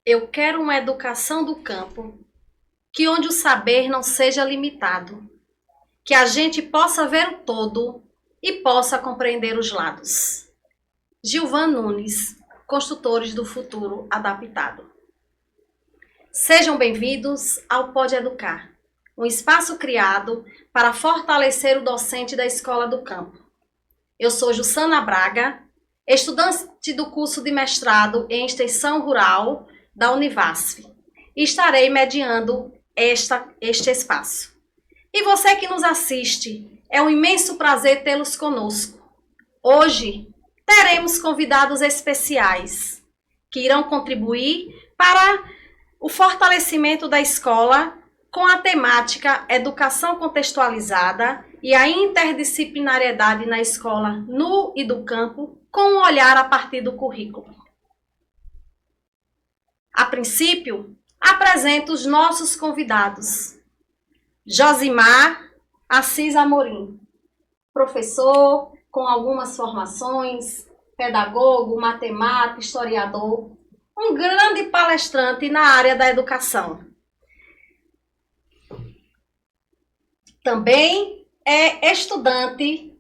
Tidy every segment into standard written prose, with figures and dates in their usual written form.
Eu quero uma educação do campo, que onde o saber não seja limitado, que a gente possa ver o todo e possa compreender os lados. Gilvan Nunes, Construtores do Futuro Adaptado. Sejam bem-vindos ao Pode Educar, um espaço criado para fortalecer o docente da Escola do Campo. Eu sou Jussana Braga, estudante do curso de mestrado em Extensão Rural da Univasf, e estarei mediando este espaço. E você que nos assiste, é um imenso prazer tê-los conosco. Hoje, teremos convidados especiais que irão contribuir para o fortalecimento da escola com a temática Educação Contextualizada e a interdisciplinariedade na escola no e do campo, com um olhar a partir do currículo. A princípio, apresento os nossos convidados. Josimar Assis Amorim, professor com algumas formações, pedagogo, matemático, historiador, um grande palestrante na área da educação. Também é estudante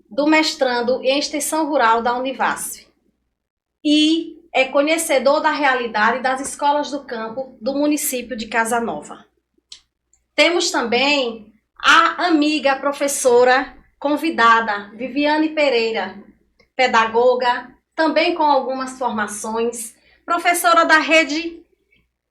do mestrando em Extensão Rural da Univasf e é conhecedor da realidade das escolas do campo do município de Casa Nova. Temos também a amiga professora convidada, Viviane Pereira, pedagoga, também com algumas formações, professora da Rede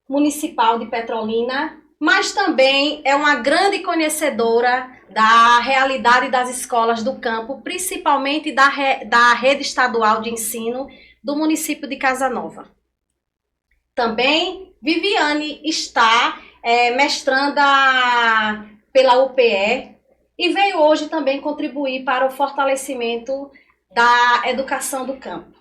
Municipal de Petrolina, mas também é uma grande conhecedora da realidade das escolas do campo, principalmente da rede estadual de ensino do município de Casa Nova. Também Viviane está mestranda pela UPE e veio hoje também contribuir para o fortalecimento da educação do campo.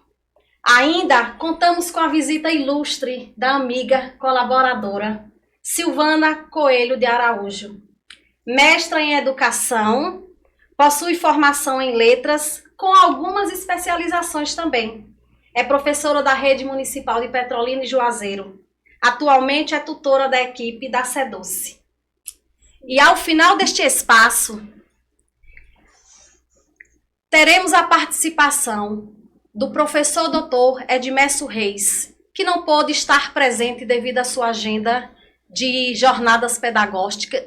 Ainda contamos com a visita ilustre da amiga colaboradora Silvana Coelho de Araújo. Mestra em educação, possui formação em letras, com algumas especializações também. É professora da Rede Municipal de Petrolina e Juazeiro. Atualmente é tutora da equipe da SEDUCE. E ao final deste espaço, teremos a participação do professor doutor Edmesso Reis, que não pôde estar presente devido à sua agenda de jornadas pedagógicas,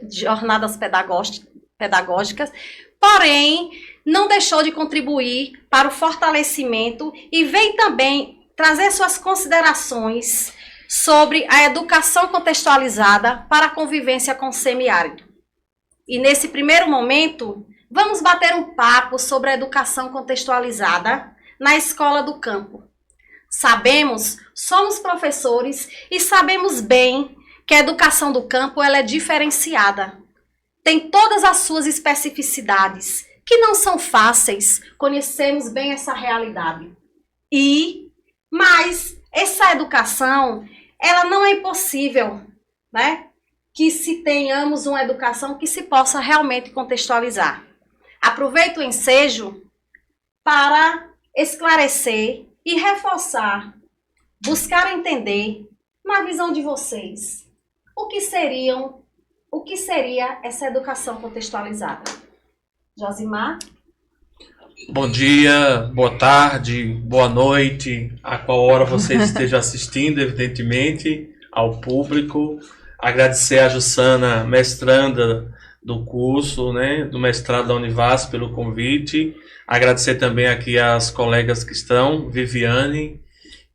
porém, não deixou de contribuir para o fortalecimento e vem também trazer suas considerações sobre a educação contextualizada para a convivência com o semiárido. E nesse primeiro momento, vamos bater um papo sobre a educação contextualizada na escola do campo. Somos professores e sabemos bem que a educação do campo ela é diferenciada. Tem todas as suas especificidades, que não são fáceis, conhecemos bem essa realidade. Mas essa educação, ela não é impossível, né? Que se tenhamos uma educação que se possa realmente contextualizar. Aproveito o ensejo para esclarecer e reforçar, buscar entender, na visão de vocês, o que seria essa educação contextualizada. Josimar? Bom dia, boa tarde, boa noite, a qual hora você esteja assistindo, evidentemente, ao público. Agradecer a Jussana, mestranda do curso, né, do mestrado da Univasf, pelo convite. Agradecer também aqui às colegas que estão, Viviane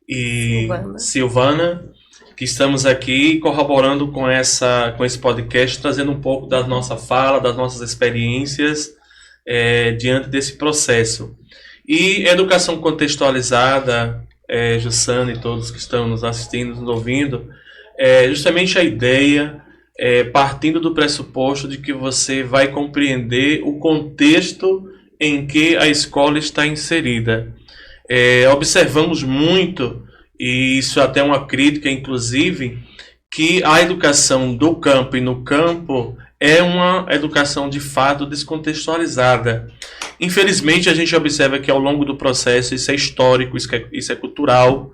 e Silvana, que estamos aqui corroborando com esse podcast, trazendo um pouco da nossa fala, das nossas experiências diante desse processo. E educação contextualizada, Jussana e todos que estão nos assistindo, nos ouvindo, justamente a ideia, partindo do pressuposto de que você vai compreender o contexto em que a escola está inserida. Observamos muito, e isso até é uma crítica, inclusive, que a educação do campo e no campo é uma educação de fato descontextualizada. Infelizmente, a gente observa que ao longo do processo, isso é histórico, isso é cultural,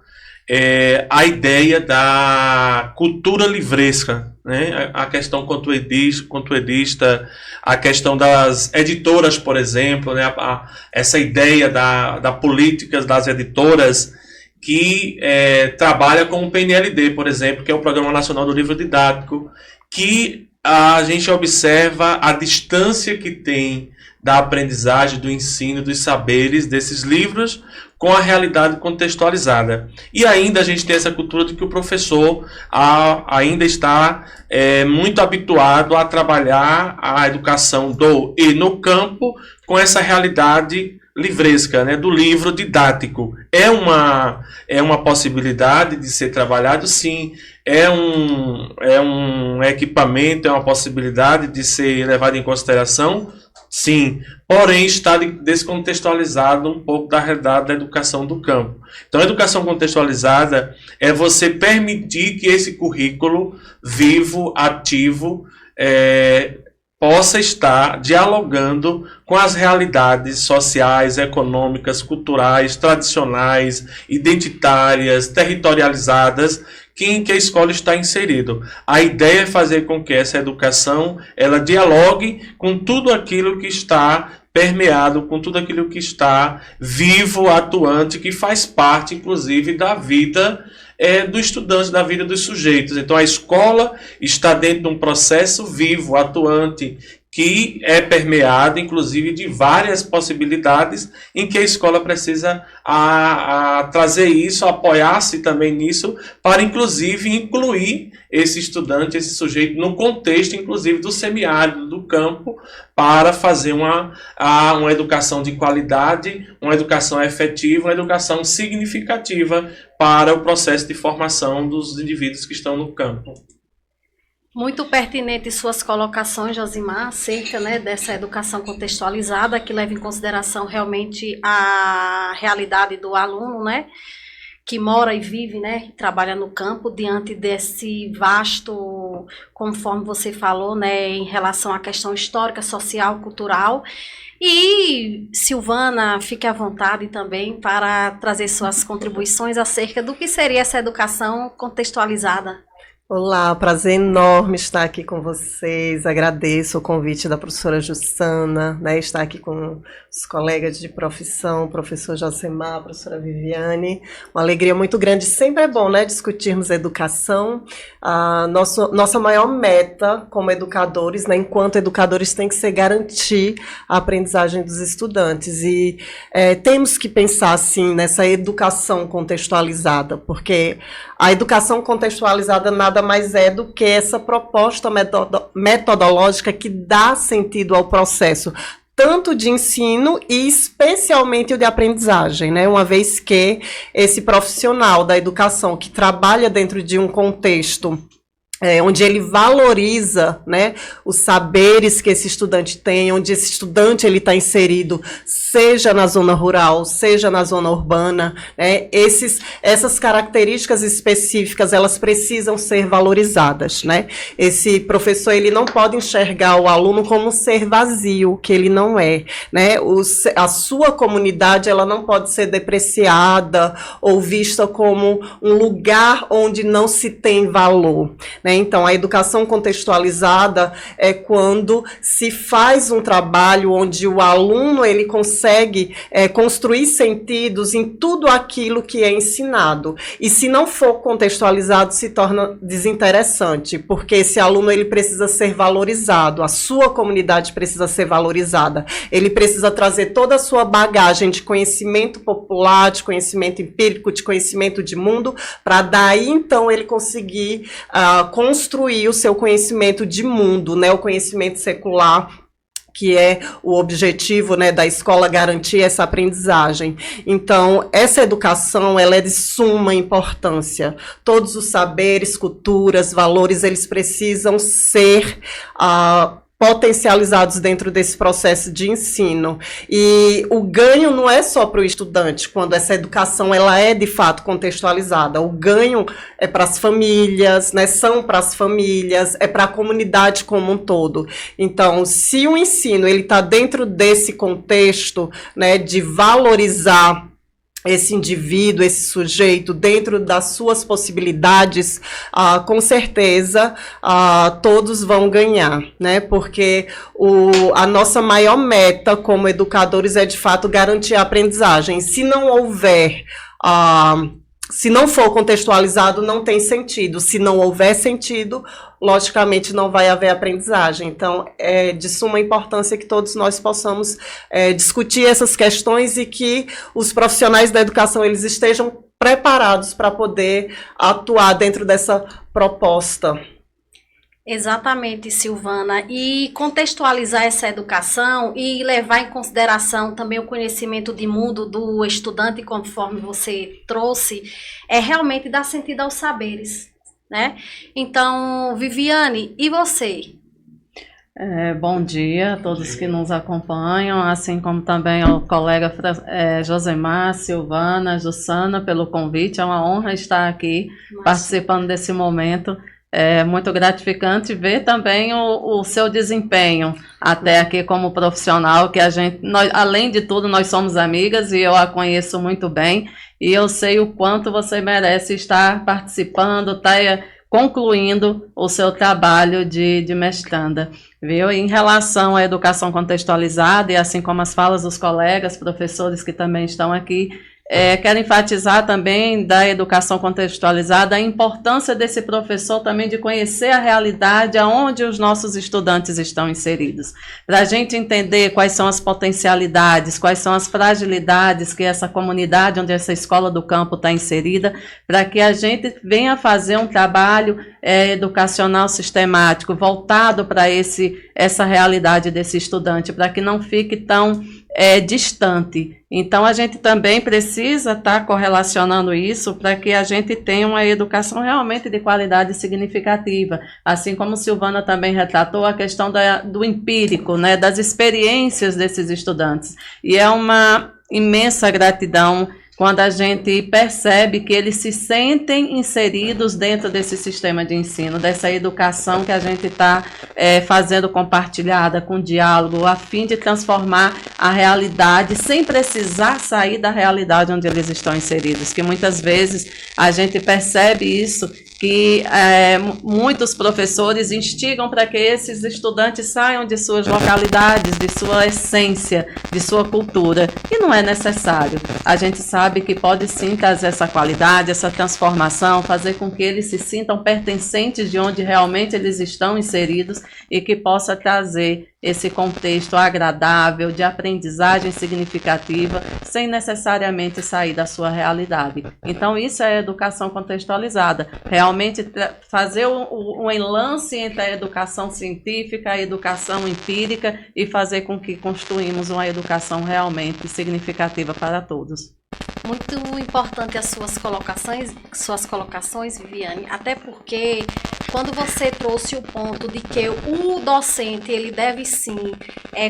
a ideia da cultura livresca, né? A questão conteudista, a questão das editoras, por exemplo, né? Essa ideia da política das editoras que trabalha com o PNLD, por exemplo, que é o Programa Nacional do Livro Didático, que a gente observa a distância que tem da aprendizagem, do ensino, dos saberes desses livros com a realidade contextualizada. E ainda a gente tem essa cultura de que o professor ainda está muito habituado a trabalhar a educação do e no campo com essa realidade livresca, né, do livro didático. É uma possibilidade de ser trabalhado, sim. É um equipamento, é uma possibilidade de ser levado em consideração, sim, porém está descontextualizado um pouco da realidade da educação do campo. Então, a educação contextualizada é você permitir que esse currículo vivo, ativo, possa estar dialogando com as realidades sociais, econômicas, culturais, tradicionais, identitárias, territorializadas, em que a escola está inserido. A ideia é fazer com que essa educação ela dialogue com tudo aquilo que está permeado, com tudo aquilo que está vivo, atuante, que faz parte, inclusive, da vida do estudante, da vida dos sujeitos. Então, a escola está dentro de um processo vivo, atuante, que é permeado, inclusive, de várias possibilidades em que a escola precisa trazer isso, apoiar-se também nisso, para, inclusive, incluir esse estudante, esse sujeito, no contexto, inclusive, do semiárido, do campo, para fazer uma educação de qualidade, uma educação efetiva, uma educação significativa para o processo de formação dos indivíduos que estão no campo. Muito pertinente suas colocações, Josimar, acerca, né, dessa educação contextualizada, que leva em consideração realmente a realidade do aluno, né, que mora e vive, né, e trabalha no campo, diante desse vasto, conforme você falou, né, em relação à questão histórica, social, cultural. E, Silvana, fique à vontade também para trazer suas contribuições acerca do que seria essa educação contextualizada. Olá, prazer enorme estar aqui com vocês. Agradeço o convite da professora Jussana, né, estar aqui com os colegas de profissão, professor Josemar, professora Viviane. Uma alegria muito grande. Sempre é bom, né, discutirmos educação. Nossa maior meta como educadores, né, enquanto educadores, tem que ser garantir a aprendizagem dos estudantes. E temos que pensar, assim, nessa educação contextualizada, porque a educação contextualizada nada mais é do que essa proposta metodológica que dá sentido ao processo, tanto de ensino e especialmente o de aprendizagem, né? Uma vez que esse profissional da educação que trabalha dentro de um contexto onde ele valoriza, né, os saberes que esse estudante tem, onde esse estudante ele está inserido, seja na zona rural, seja na zona urbana, né, essas características específicas, elas precisam ser valorizadas, né? Esse professor, ele não pode enxergar o aluno como um ser vazio, que ele não é, né? A sua comunidade, ela não pode ser depreciada ou vista como um lugar onde não se tem valor, né? Então, a educação contextualizada é quando se faz um trabalho onde o aluno ele consegue construir sentidos em tudo aquilo que é ensinado. E se não for contextualizado, se torna desinteressante, porque esse aluno ele precisa ser valorizado, a sua comunidade precisa ser valorizada, ele precisa trazer toda a sua bagagem de conhecimento popular, de conhecimento empírico, de conhecimento de mundo, para daí, então, ele conseguir construir o seu conhecimento de mundo, né, o conhecimento secular, que é o objetivo, né, da escola, garantir essa aprendizagem. Então, essa educação, ela é de suma importância. Todos os saberes, culturas, valores, eles precisam ser potencializados dentro desse processo de ensino. E o ganho não é só para o estudante, quando essa educação ela é de fato contextualizada. O ganho é para as famílias, né, são para as famílias, é para a comunidade como um todo. Então, se o ensino ele está dentro desse contexto, né, de valorizar esse indivíduo, esse sujeito, dentro das suas possibilidades, com certeza todos vão ganhar, né? Porque a nossa maior meta como educadores é, de fato, garantir a aprendizagem. Se não houver... se não for contextualizado, não tem sentido. Se não houver sentido, logicamente não vai haver aprendizagem. Então, é de suma importância que todos nós possamos discutir essas questões e que os profissionais da educação eles estejam preparados para poder atuar dentro dessa proposta. Exatamente, Silvana. E contextualizar essa educação e levar em consideração também o conhecimento de mundo do estudante, conforme você trouxe, é realmente dar sentido aos saberes, né? Então, Viviane, e você? Bom dia a todos que nos acompanham, assim como também ao colega Josemar, Silvana, Jussana, pelo convite. É uma honra estar aqui participando desse momento. É muito gratificante ver também o seu desempenho até aqui como profissional, que nós, além de tudo, nós somos amigas e eu a conheço muito bem e eu sei o quanto você merece estar participando, concluindo o seu trabalho de mestranda, viu? Em relação à educação contextualizada e assim como as falas dos colegas, professores que também estão aqui, quero enfatizar também da educação contextualizada a importância desse professor também de conhecer a realidade aonde os nossos estudantes estão inseridos, para a gente entender quais são as potencialidades, quais são as fragilidades que essa comunidade onde essa escola do campo está inserida, para que a gente venha fazer um trabalho educacional sistemático voltado para essa realidade desse estudante, para que não fique tão distante. Então, a gente também precisa estar correlacionando isso para que a gente tenha uma educação realmente de qualidade significativa. Assim como Silvana também retratou a questão do empírico, né, das experiências desses estudantes. E é uma imensa gratidão quando a gente percebe que eles se sentem inseridos dentro desse sistema de ensino, dessa educação que a gente está fazendo compartilhada, com diálogo, a fim de transformar a realidade sem precisar sair da realidade onde eles estão inseridos, que muitas vezes a gente percebe isso, que muitos professores instigam para que esses estudantes saiam de suas localidades, de sua essência, de sua cultura, e não é necessário. A gente sabe que pode sim trazer essa qualidade, essa transformação, fazer com que eles se sintam pertencentes de onde realmente eles estão inseridos e que possa trazer esse contexto agradável, de aprendizagem significativa, sem necessariamente sair da sua realidade. Então, isso é educação contextualizada. Realmente fazer um enlace entre a educação científica, a educação empírica e fazer com que construímos uma educação realmente significativa para todos. Muito importante as suas colocações, Viviane, até porque quando você trouxe o ponto de que o docente ele deve sim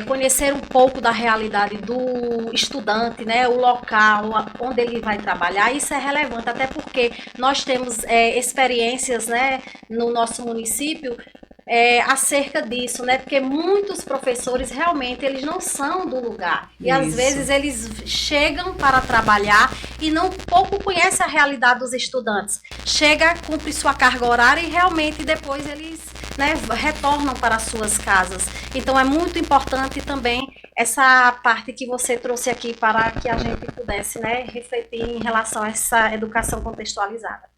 conhecer um pouco da realidade do estudante, né, o local onde ele vai trabalhar, isso é relevante, até porque nós temos experiências, né, no nosso município acerca disso, né? Porque muitos professores realmente eles não são do lugar e às vezes eles chegam para trabalhar e não pouco conhecem a realidade dos estudantes. Chega, cumpre sua carga horária e realmente depois eles, né, retornam para suas casas. Então é muito importante também essa parte que você trouxe aqui para que a gente pudesse, né, refletir em relação a essa educação contextualizada.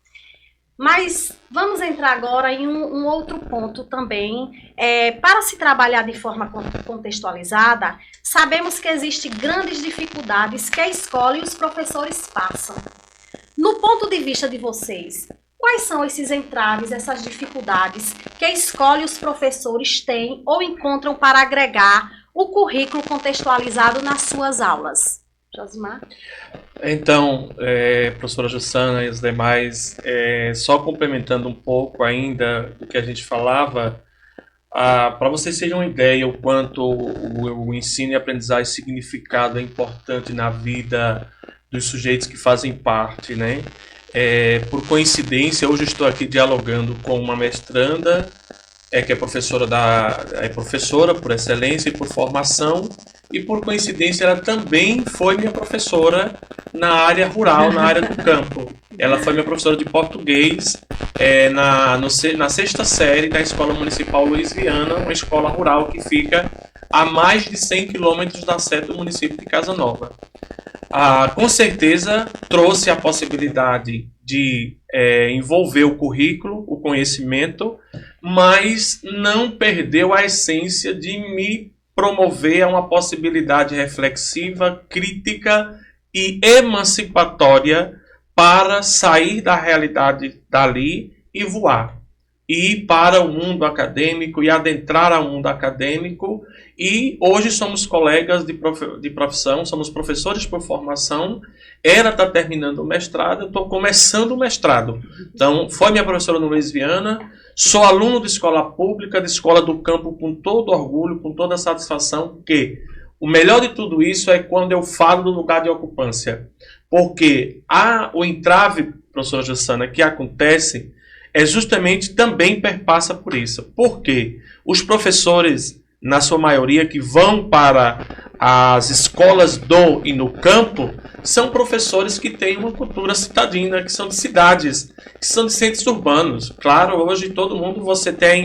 Mas vamos entrar agora em um outro ponto também. Para se trabalhar de forma contextualizada, sabemos que existem grandes dificuldades que a escola e os professores passam. No ponto de vista de vocês, quais são esses entraves, essas dificuldades que a escola e os professores têm ou encontram para agregar o currículo contextualizado nas suas aulas? Josimar? Então, professora Jussana e os demais, só complementando um pouco ainda do que a gente falava, para vocês terem uma ideia o quanto o ensino e aprendizagem significado é importante na vida dos sujeitos que fazem parte, né? Por coincidência, hoje eu estou aqui dialogando com uma mestranda, que é professora por excelência e por formação, e por coincidência ela também foi minha professora na área rural, na área do campo. Ela foi minha professora de português na sexta série da Escola Municipal Luiz Viana, uma escola rural que fica a mais de 100 quilômetros da sede do município de Casa Nova. Com certeza trouxe a possibilidade de envolver o currículo, o conhecimento, mas não perdeu a essência de me promover a uma possibilidade reflexiva, crítica e emancipatória para sair da realidade dali e voar. Ir para o mundo acadêmico e adentrar ao mundo acadêmico. E hoje somos colegas de profissão, somos professores por formação. Ela está terminando o mestrado, eu estou começando o mestrado. Então, foi minha professora no Luiz Viana. Sou aluno de escola pública, de escola do campo, com todo orgulho, com toda satisfação, porque o melhor de tudo isso é quando eu falo do lugar de ocupância. Porque o entrave, professora Jussana, que acontece justamente também perpassa por isso. Por quê? Os professores, na sua maioria, que vão para as escolas e no campo, são professores que têm uma cultura citadina, que são de cidades, que são de centros urbanos. Claro, hoje todo mundo você tem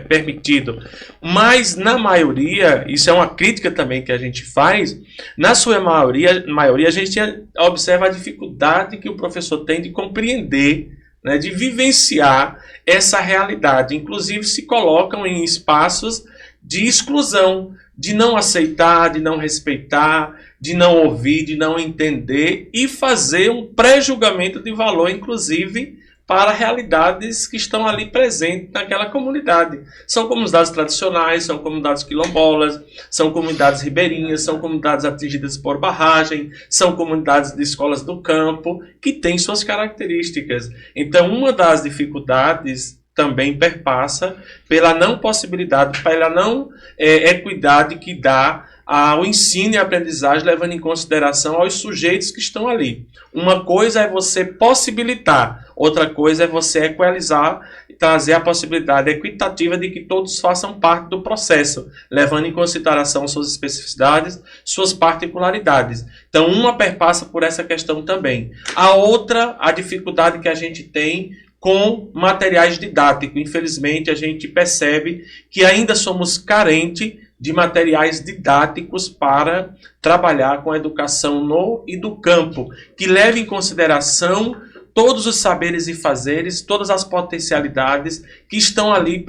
permitido, mas na maioria, isso é uma crítica também que a gente faz, na sua maioria a gente observa a dificuldade que o professor tem de compreender, né, de vivenciar essa realidade. Inclusive se colocam em espaços de exclusão, de não aceitar, de não respeitar, de não ouvir, de não entender e fazer um pré-julgamento de valor, inclusive, para realidades que estão ali presentes naquela comunidade. São comunidades tradicionais, são comunidades quilombolas, são comunidades ribeirinhas, são comunidades atingidas por barragem, são comunidades de escolas do campo, que têm suas características. Então, uma das dificuldades também perpassa pela não possibilidade, pela não equidade que dá ao ensino e aprendizagem, levando em consideração aos sujeitos que estão ali. Uma coisa é você possibilitar, outra coisa é você equalizar e trazer a possibilidade equitativa de que todos façam parte do processo, levando em consideração suas especificidades, suas particularidades. Então, uma perpassa por essa questão também. A outra, a dificuldade que a gente tem com materiais didáticos. Infelizmente, a gente percebe que ainda somos carentes de materiais didáticos para trabalhar com a educação no e do campo, que leve em consideração todos os saberes e fazeres, todas as potencialidades que estão ali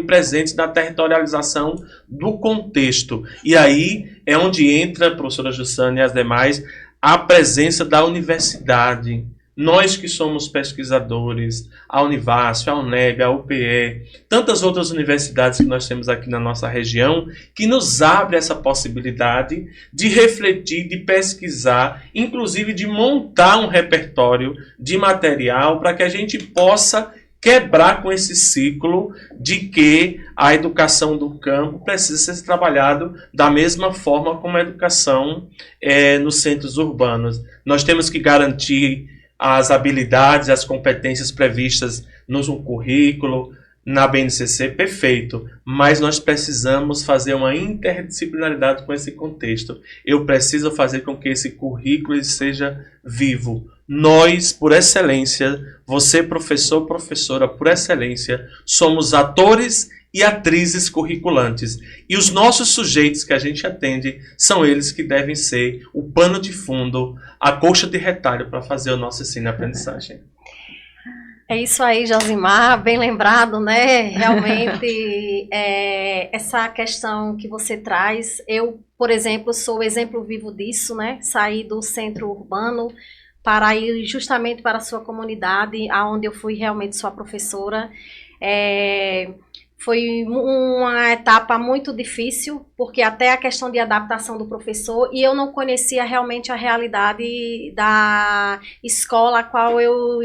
presentes na territorialização do contexto. E aí é onde entra, professora Jussana e as demais, a presença da universidade. Nós que somos pesquisadores, a Univasf, a UNEB, a UPE, tantas outras universidades que nós temos aqui na nossa região, que nos abre essa possibilidade de refletir, de pesquisar, inclusive de montar um repertório de material para que a gente possa quebrar com esse ciclo de que a educação do campo precisa ser trabalhada da mesma forma como a educação nos centros urbanos. Nós temos que garantir as habilidades, as competências previstas no currículo, na BNCC, perfeito. Mas nós precisamos fazer uma interdisciplinaridade com esse contexto. Eu preciso fazer com que esse currículo seja vivo. Nós, por excelência, você, professor, professora, por excelência, somos atores e atrizes curriculantes. E os nossos sujeitos que a gente atende são eles que devem ser o pano de fundo, a coxa de retalho para fazer o nosso ensino e aprendizagem. É isso aí, Josimar, bem lembrado, né? Realmente, essa questão que você traz, eu, por exemplo, sou o exemplo vivo disso, né? Saí do centro urbano para ir justamente para a sua comunidade, aonde eu fui realmente sua professora. Foi uma etapa muito difícil, porque até a questão de adaptação do professor, e eu não conhecia realmente a realidade da escola a qual eu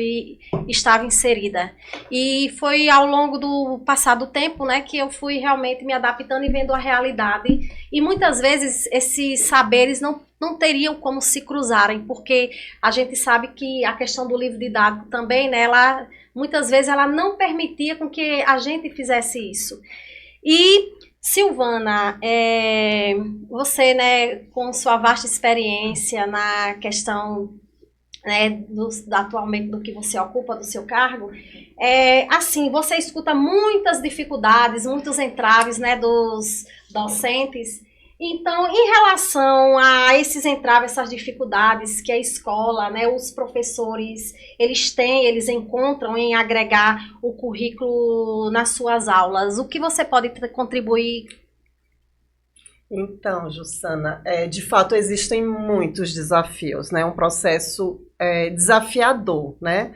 estava inserida. E foi ao longo do passado tempo, né, que eu fui realmente me adaptando e vendo a realidade. E muitas vezes esses saberes não teriam como se cruzarem, porque a gente sabe que a questão do livro didático também, né, muitas vezes ela não permitia com que a gente fizesse isso. E Silvana, você, né, com sua vasta experiência na questão, né, atualmente do que você ocupa, do seu cargo, assim, você escuta muitas dificuldades, muitos entraves, né, dos docentes. Então, em relação a esses entraves, essas dificuldades que a escola, né, os professores, eles encontram em agregar o currículo nas suas aulas, o que você pode contribuir? Então, Jussana, de fato existem muitos desafios, né? Um processo desafiador, né?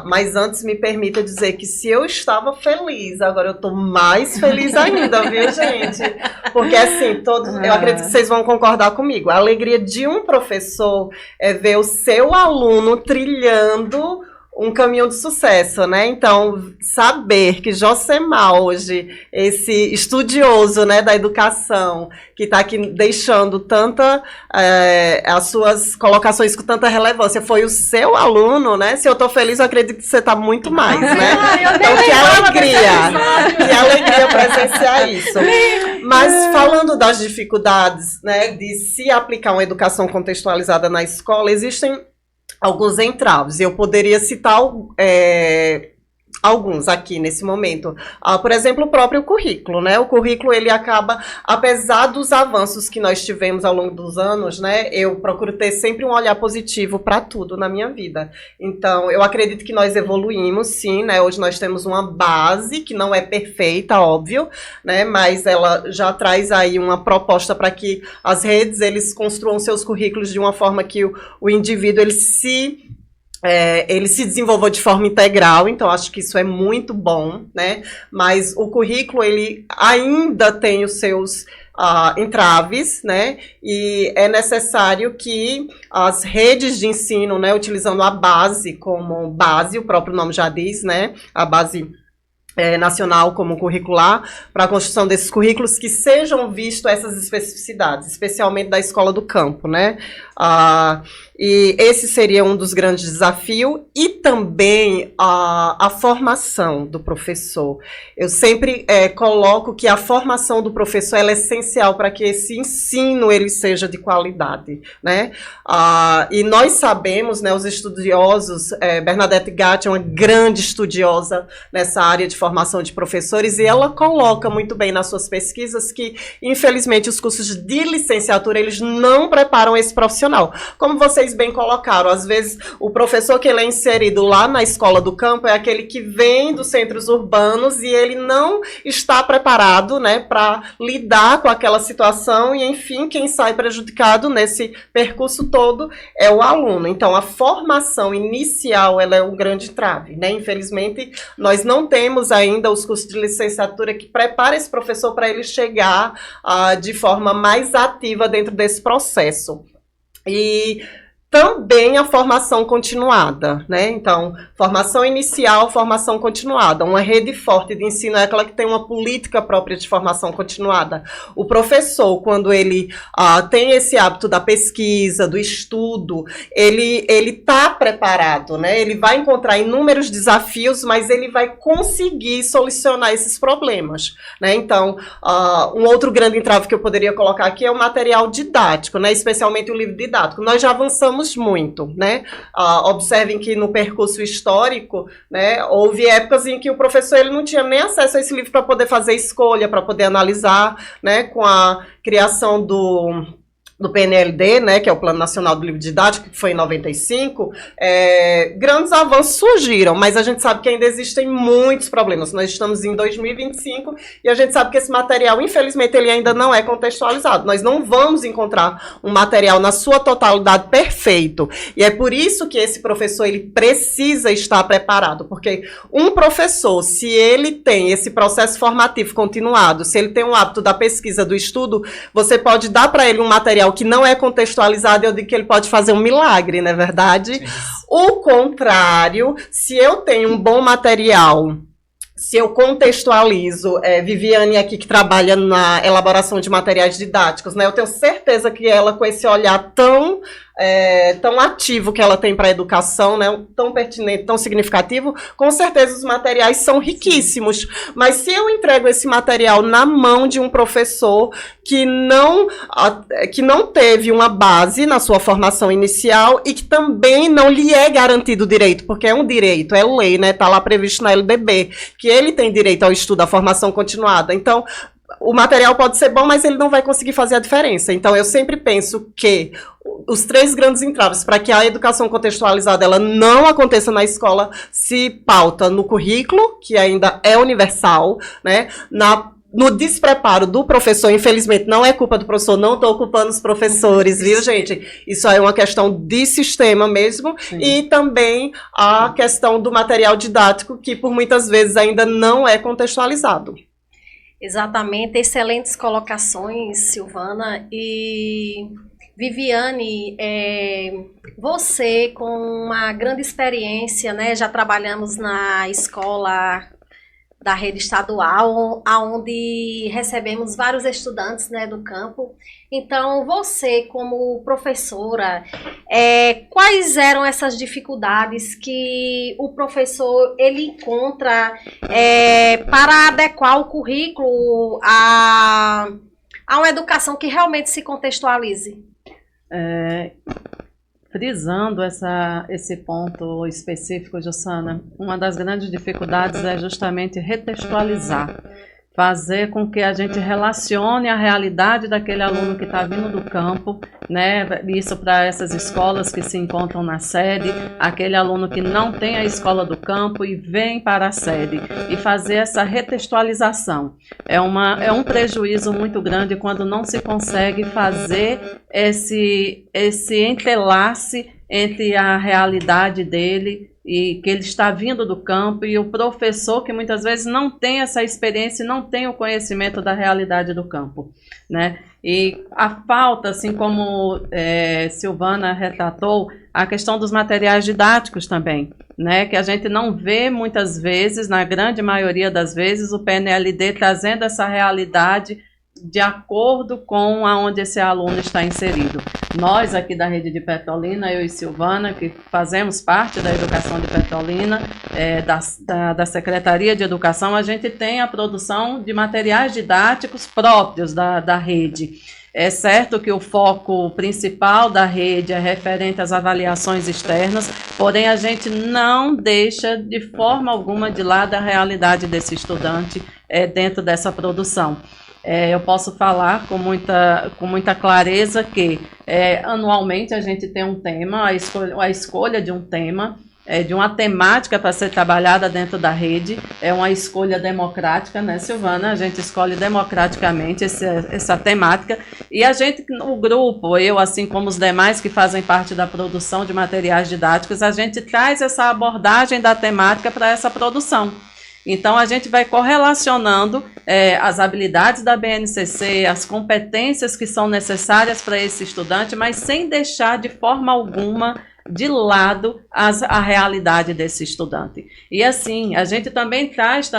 Mas antes me permita dizer que se eu estava feliz, agora eu estou mais feliz ainda, viu, gente? Porque assim, eu acredito que vocês vão concordar comigo. A alegria de um professor é ver o seu aluno trilhando um caminho de sucesso, né? Então, saber que Josemar hoje, esse estudioso, né, da educação, que está aqui deixando as suas colocações com tanta relevância, foi o seu aluno, né? Se eu estou feliz, eu acredito que você está muito mais, né? Então, que alegria presenciar isso. Mas falando das dificuldades, né, de se aplicar uma educação contextualizada na escola, existem alguns entraves. Eu poderia citar alguns aqui nesse momento. Por exemplo, o próprio currículo, né? O currículo, ele acaba, apesar dos avanços que nós tivemos ao longo dos anos, né? Eu procuro ter sempre um olhar positivo para tudo na minha vida. Então, eu acredito que nós evoluímos, sim, né? Hoje nós temos uma base que não é perfeita, óbvio, né? Mas ela já traz aí uma proposta para que as redes, eles construam seus currículos de uma forma que o indivíduo, ele se desenvolveu de forma integral, então acho que isso é muito bom, né? Mas o currículo, ele ainda tem os seus entraves, né? E é necessário que as redes de ensino, né, utilizando a base como base, o próprio nome já diz, né? A base nacional como curricular, para a construção desses currículos que sejam vistos essas especificidades, especialmente da escola do campo, né? E esse seria um dos grandes desafios, e também a formação do professor. Eu sempre coloco que a formação do professor ela é essencial para que esse ensino ele seja de qualidade, né? E nós sabemos, né, os estudiosos, Bernadette Gatti é uma grande estudiosa nessa área de formação de professores, e ela coloca muito bem nas suas pesquisas que, infelizmente, os cursos de licenciatura, eles não preparam esse profissional. Como vocês bem colocaram, às vezes o professor que ele é inserido lá na escola do campo é aquele que vem dos centros urbanos e ele não está preparado, né, para lidar com aquela situação e, enfim, quem sai prejudicado nesse percurso todo é o aluno. Então, a formação inicial, ela é um grande trave, né? Infelizmente, nós não temos ainda os cursos de licenciatura que preparem esse professor para ele chegar de forma mais ativa dentro desse processo. E também a formação continuada, né? Então, formação inicial, formação continuada. Uma rede forte de ensino é aquela que tem uma política própria de formação continuada. O professor, quando ele tem esse hábito da pesquisa, do estudo, ele está preparado, né? Ele vai encontrar inúmeros desafios, mas ele vai conseguir solucionar esses problemas, né? Então, um outro grande entrave que eu poderia colocar aqui é o material didático, né? Especialmente o livro didático. Nós já avançamos muito, né? Observem que no percurso histórico, né, houve épocas em que o professor ele não tinha nem acesso a esse livro para poder fazer escolha, para poder analisar, né? Com a criação do PNLD, né, que é o Plano Nacional do Livro Didático, que foi em 95, grandes avanços surgiram, mas a gente sabe que ainda existem muitos problemas. Nós estamos em 2025 e a gente sabe que esse material, infelizmente, ele ainda não é contextualizado. Nós não vamos encontrar um material na sua totalidade perfeito. E é por isso que esse professor ele precisa estar preparado, porque um professor, se ele tem esse processo formativo continuado, se ele tem um hábito da pesquisa, do estudo, você pode dar para ele um material que não é contextualizado, eu digo que ele pode fazer um milagre, não é verdade? Sim. O contrário, se eu tenho um bom material, se eu contextualizo, Viviane aqui que trabalha na elaboração de materiais didáticos, né, eu tenho certeza que ela, com esse olhar tão tão ativo que ela tem para a educação, né, tão pertinente, tão significativo, com certeza os materiais são riquíssimos. Mas se eu entrego esse material na mão de um professor que não teve uma base na sua formação inicial e que também não lhe é garantido o direito, porque é um direito, é lei, né, está lá previsto na LDB, que ele tem direito ao estudo, à formação continuada. Então, o material pode ser bom, mas ele não vai conseguir fazer a diferença. Então, eu sempre penso que os 3 grandes entraves para que a educação contextualizada ela não aconteça na escola se pauta no currículo, que ainda é universal, né? No despreparo do professor, infelizmente, não é culpa do professor, não estou culpando os professores, viu, gente? Isso é uma questão de sistema mesmo. Sim. E também a questão do material didático, que por muitas vezes ainda não é contextualizado. Exatamente, excelentes colocações, Silvana. E Viviane, você com uma grande experiência, né? Já trabalhamos na escola da rede estadual, onde recebemos vários estudantes, né, do campo. Então, você como professora, quais eram essas dificuldades que o professor ele encontra para adequar o currículo a uma educação que realmente se contextualize? Frisando esse ponto específico, Jussana, uma das grandes dificuldades é justamente retextualizar, fazer com que a gente relacione a realidade daquele aluno que está vindo do campo, né? Isso para essas escolas que se encontram na sede, aquele aluno que não tem a escola do campo e vem para a sede, e fazer essa retextualização. É um prejuízo muito grande quando não se consegue fazer esse entrelace entre a realidade dele e que ele está vindo do campo e o professor que muitas vezes não tem essa experiência e não tem o conhecimento da realidade do campo, né? E a falta, assim como Silvana retratou, a questão dos materiais didáticos também, né? Que a gente não vê muitas vezes, na grande maioria das vezes, o PNLD trazendo essa realidade de acordo com aonde esse aluno está inserido. Nós aqui da rede de Petrolina, eu e Silvana, que fazemos parte da educação de Petrolina, da Secretaria de Educação, a gente tem a produção de materiais didáticos próprios da rede. É certo que o foco principal da rede é referente às avaliações externas, porém a gente não deixa de forma alguma de lado a realidade desse estudante dentro dessa produção. Eu posso falar com muita clareza que anualmente a gente tem um tema, a escolha de um tema, de uma temática para ser trabalhada dentro da rede, é uma escolha democrática, né, Silvana? A gente escolhe democraticamente essa temática e a gente, o grupo, eu assim como os demais que fazem parte da produção de materiais didáticos, a gente traz essa abordagem da temática para essa produção. Então, a gente vai correlacionando as habilidades da BNCC, as competências que são necessárias para esse estudante, mas sem deixar de forma alguma de lado a realidade desse estudante. E assim, a gente também traz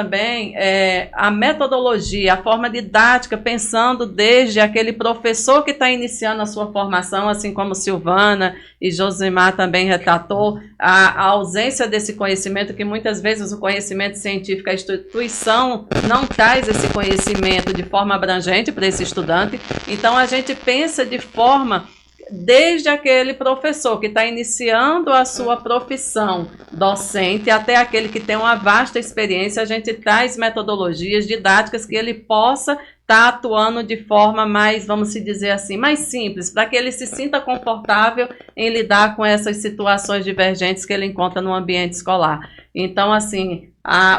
a metodologia, a forma didática, pensando desde aquele professor que está iniciando a sua formação, assim como Silvana e Josemar também retratou, a ausência desse conhecimento, que muitas vezes o conhecimento científico, a instituição não traz esse conhecimento de forma abrangente para esse estudante. Então, a gente pensa de forma desde aquele professor que está iniciando a sua profissão docente até aquele que tem uma vasta experiência, a gente traz metodologias didáticas que ele possa estar atuando de forma mais, vamos dizer assim, mais simples, para que ele se sinta confortável em lidar com essas situações divergentes que ele encontra no ambiente escolar. Então, assim,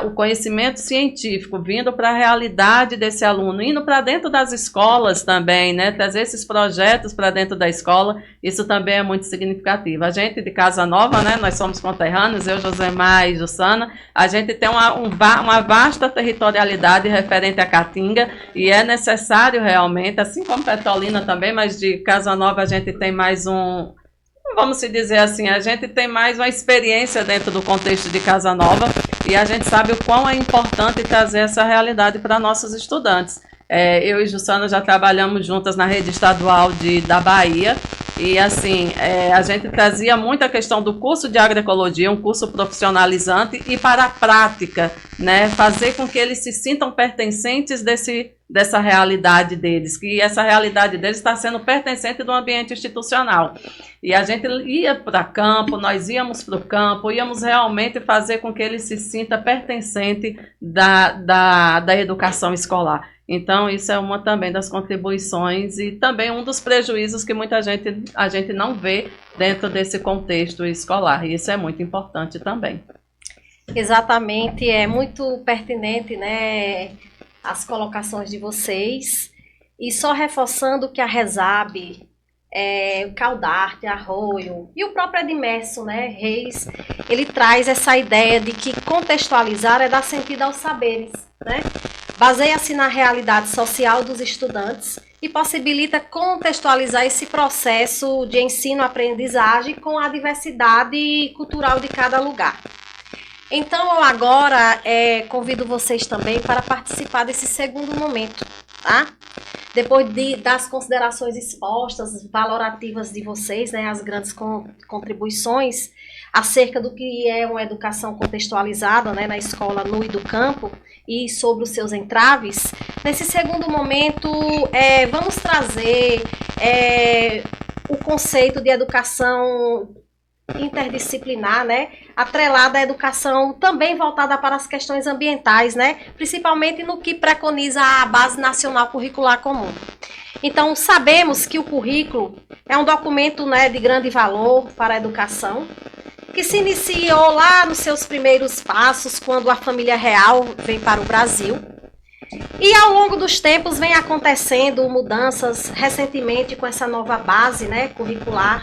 o conhecimento científico vindo para a realidade desse aluno, indo para dentro das escolas também, né? Trazer esses projetos para dentro da escola, isso também é muito significativo. A gente de Casa Nova, né? Nós somos conterrâneos, eu, Josemar e Jussana, a gente tem uma vasta territorialidade referente à Caatinga e é necessário realmente, assim como Petrolina também, mas de Casa Nova a gente tem mais vamos dizer assim, a gente tem mais uma experiência dentro do contexto de Casa Nova e a gente sabe o quão é importante trazer essa realidade para nossos estudantes. Eu e Jussana já trabalhamos juntas na rede estadual da Bahia E assim, a gente trazia muito a questão do curso de agroecologia, um curso profissionalizante, e para a prática, né, fazer com que eles se sintam pertencentes dessa realidade deles, que essa realidade deles está sendo pertencente do ambiente institucional. E a gente ia para campo, nós íamos para o campo, íamos realmente fazer com que ele se sinta pertencente da educação escolar. Então, isso é uma também das contribuições e também um dos prejuízos que a gente não vê dentro desse contexto escolar. E isso é muito importante também. Exatamente, é muito pertinente, né, as colocações de vocês. E só reforçando que a RESAB, o Caudarte, Arroio e o próprio Edmerson, né, Reis, ele traz essa ideia de que contextualizar é dar sentido aos saberes, né? Baseia-se na realidade social dos estudantes e possibilita contextualizar esse processo de ensino-aprendizagem com a diversidade cultural de cada lugar. Então, agora, convido vocês também para participar desse segundo momento, tá? Depois das considerações expostas, valorativas de vocês, né, as grandes contribuições acerca do que é uma educação contextualizada, né, na escola no e do campo e sobre os seus entraves, nesse segundo momento vamos trazer o conceito de educação interdisciplinar, né, atrelada à educação também voltada para as questões ambientais, né, principalmente no que preconiza a Base Nacional Curricular Comum. Então, sabemos que o currículo é um documento, né, de grande valor para a educação, que se iniciou lá nos seus primeiros passos, quando a família real vem para o Brasil. E ao longo dos tempos vem acontecendo mudanças recentemente com essa nova base, né, curricular.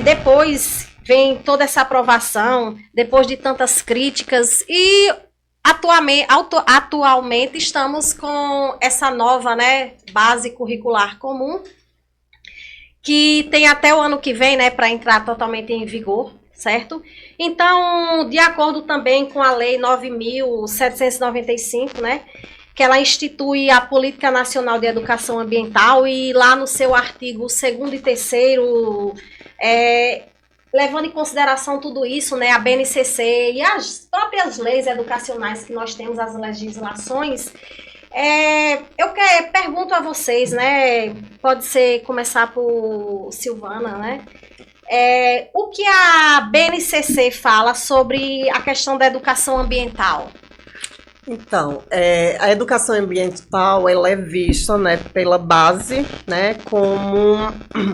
Depois vem toda essa aprovação, depois de tantas críticas, e atualmente estamos com essa nova, né, base curricular comum, que tem até o ano que vem, né, para entrar totalmente em vigor, certo? Então, de acordo também com a Lei 9.795, né, que ela institui a Política Nacional de Educação Ambiental, e lá no seu artigo 2º e 3º, levando em consideração tudo isso, né, a BNCC e as próprias leis educacionais que nós temos, as legislações, eu pergunto a vocês, né, pode ser começar por Silvana, né, o que a BNCC fala sobre a questão da educação ambiental? Então, a educação ambiental, ela é vista, né, pela base, né, como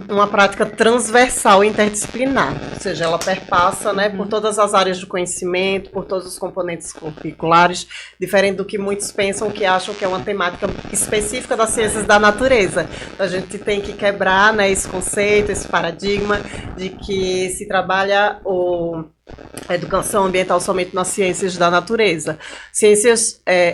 uma prática transversal e interdisciplinar, ou seja, ela perpassa, né, por todas as áreas do conhecimento, por todos os componentes curriculares, diferente do que muitos pensam, que acham que é uma temática específica das ciências da natureza. Então, a gente tem que quebrar, né, esse conceito, esse paradigma de que se trabalha a educação ambiental somente nas ciências da natureza.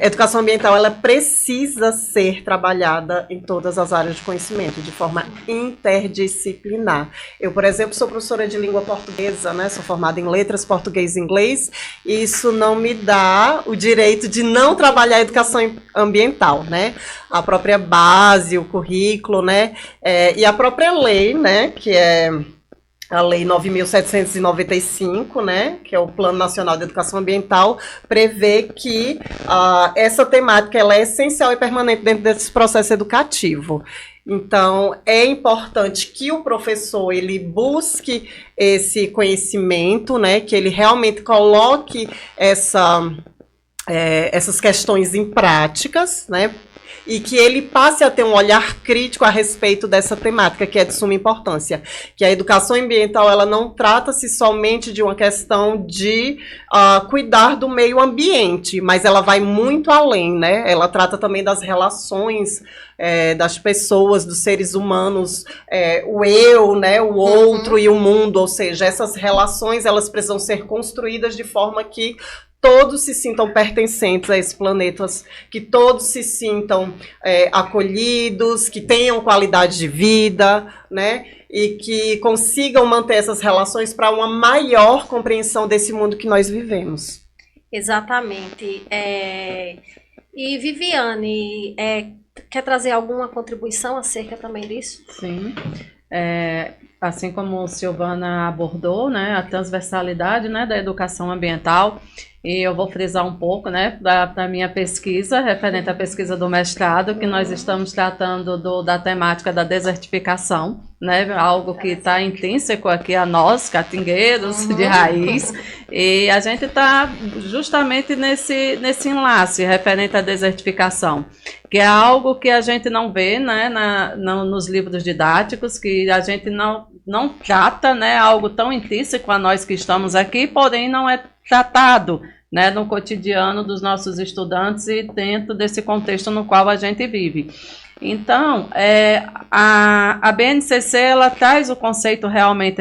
Educação ambiental, ela precisa ser trabalhada em todas as áreas de conhecimento, de forma interdisciplinar. Eu, por exemplo, sou professora de língua portuguesa, né? Sou formada em letras português e inglês, e isso não me dá o direito de não trabalhar a educação ambiental, né? A própria base, o currículo, né? E a própria lei, né? Que é a Lei 9.795, né, que é o Plano Nacional de Educação Ambiental, prevê que essa temática ela é essencial e permanente dentro desse processo educativo. Então, é importante que o professor ele busque esse conhecimento, né, que ele realmente coloque essas questões em práticas, né, e que ele passe a ter um olhar crítico a respeito dessa temática, que é de suma importância. Que a educação ambiental ela não trata-se somente de uma questão de cuidar do meio ambiente, mas ela vai muito além, né? Ela trata também das relações das pessoas, dos seres humanos, o eu, né, o outro e o mundo, ou seja, essas relações elas precisam ser construídas de forma que todos se sintam pertencentes a esse planeta, que todos se sintam acolhidos, que tenham qualidade de vida, né? E que consigam manter essas relações para uma maior compreensão desse mundo que nós vivemos. Exatamente. E Viviane, quer trazer alguma contribuição acerca também disso? Sim. Assim como Silvana abordou, né, a transversalidade, né, da educação ambiental, e eu vou frisar um pouco, né, da minha pesquisa, referente à pesquisa do mestrado, que nós estamos tratando da temática da desertificação, né, algo que está intrínseco aqui a nós, catingueiros de raiz, e a gente está justamente nesse enlace referente à desertificação, que é algo que a gente não vê, né, nos livros didáticos, que a gente não trata, né, algo tão intrínseco a nós que estamos aqui, porém não é tratado, né, no cotidiano dos nossos estudantes e dentro desse contexto no qual a gente vive. Então, a BNCC ela traz o conceito realmente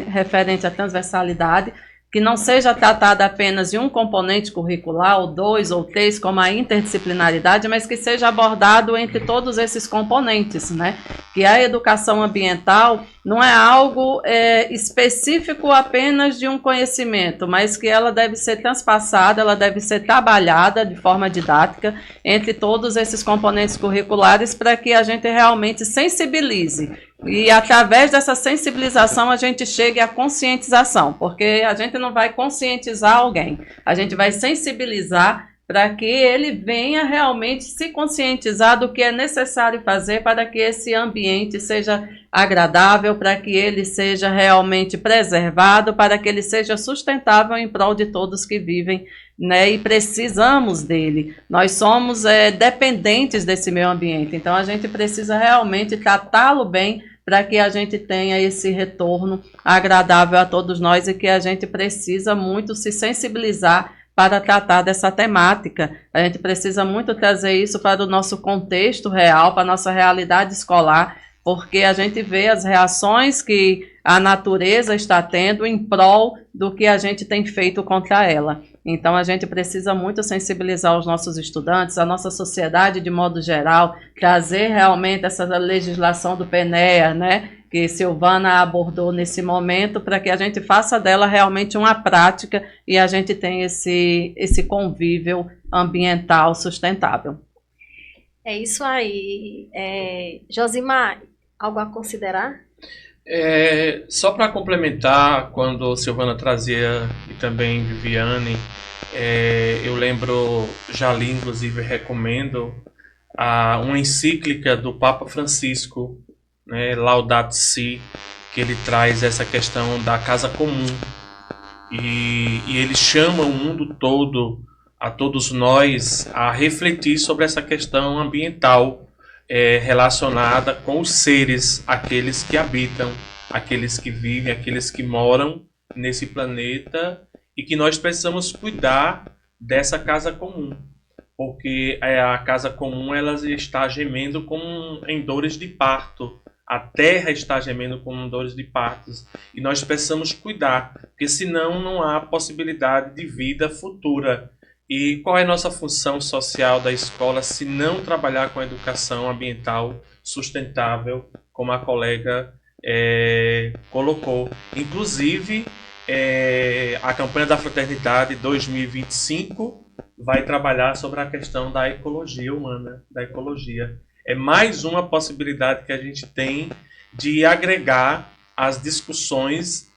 referente à transversalidade, que não seja tratada apenas de um componente curricular, ou dois ou três, como a interdisciplinaridade, mas que seja abordado entre todos esses componentes, né? Que a educação ambiental não é algo específico apenas de um conhecimento, mas que ela deve ser transpassada, ela deve ser trabalhada de forma didática entre todos esses componentes curriculares para que a gente realmente sensibilize. E através dessa sensibilização a gente chegue à conscientização, porque a gente não vai conscientizar alguém, a gente vai sensibilizar para que ele venha realmente se conscientizar do que é necessário fazer para que esse ambiente seja agradável, para que ele seja realmente preservado, para que ele seja sustentável em prol de todos que vivem, né, e precisamos dele. Nós somos dependentes desse meio ambiente, então a gente precisa realmente tratá-lo bem para que a gente tenha esse retorno agradável a todos nós e que a gente precisa muito se sensibilizar para tratar dessa temática. A gente precisa muito trazer isso para o nosso contexto real, para a nossa realidade escolar, porque a gente vê as reações que a natureza está tendo em prol do que a gente tem feito contra ela. Então, a gente precisa muito sensibilizar os nossos estudantes, a nossa sociedade de modo geral, trazer realmente essa legislação do PNEA, né, que Silvana abordou nesse momento, para que a gente faça dela realmente uma prática e a gente tenha esse convívio ambiental sustentável. É isso aí. Josimar, algo a considerar? Só para complementar, quando Silvana trazia, e também Viviane, eu lembro, já li, inclusive recomendo, uma encíclica do Papa Francisco, né, Laudato Si, que ele traz essa questão da casa comum. E ele chama o mundo todo, a todos nós, a refletir sobre essa questão ambiental, relacionada com os seres, aqueles que habitam, aqueles que vivem, aqueles que moram nesse planeta, e que nós precisamos cuidar dessa casa comum, porque a casa comum ela está gemendo em dores de parto, a terra está gemendo com dores de parto, e nós precisamos cuidar, porque senão não há possibilidade de vida futura. E qual é a nossa função social da escola se não trabalhar com a educação ambiental sustentável, como a colega colocou? Inclusive, a campanha da Fraternidade 2025 vai trabalhar sobre a questão da ecologia humana, da ecologia. É mais uma possibilidade que a gente tem de agregar as discussões,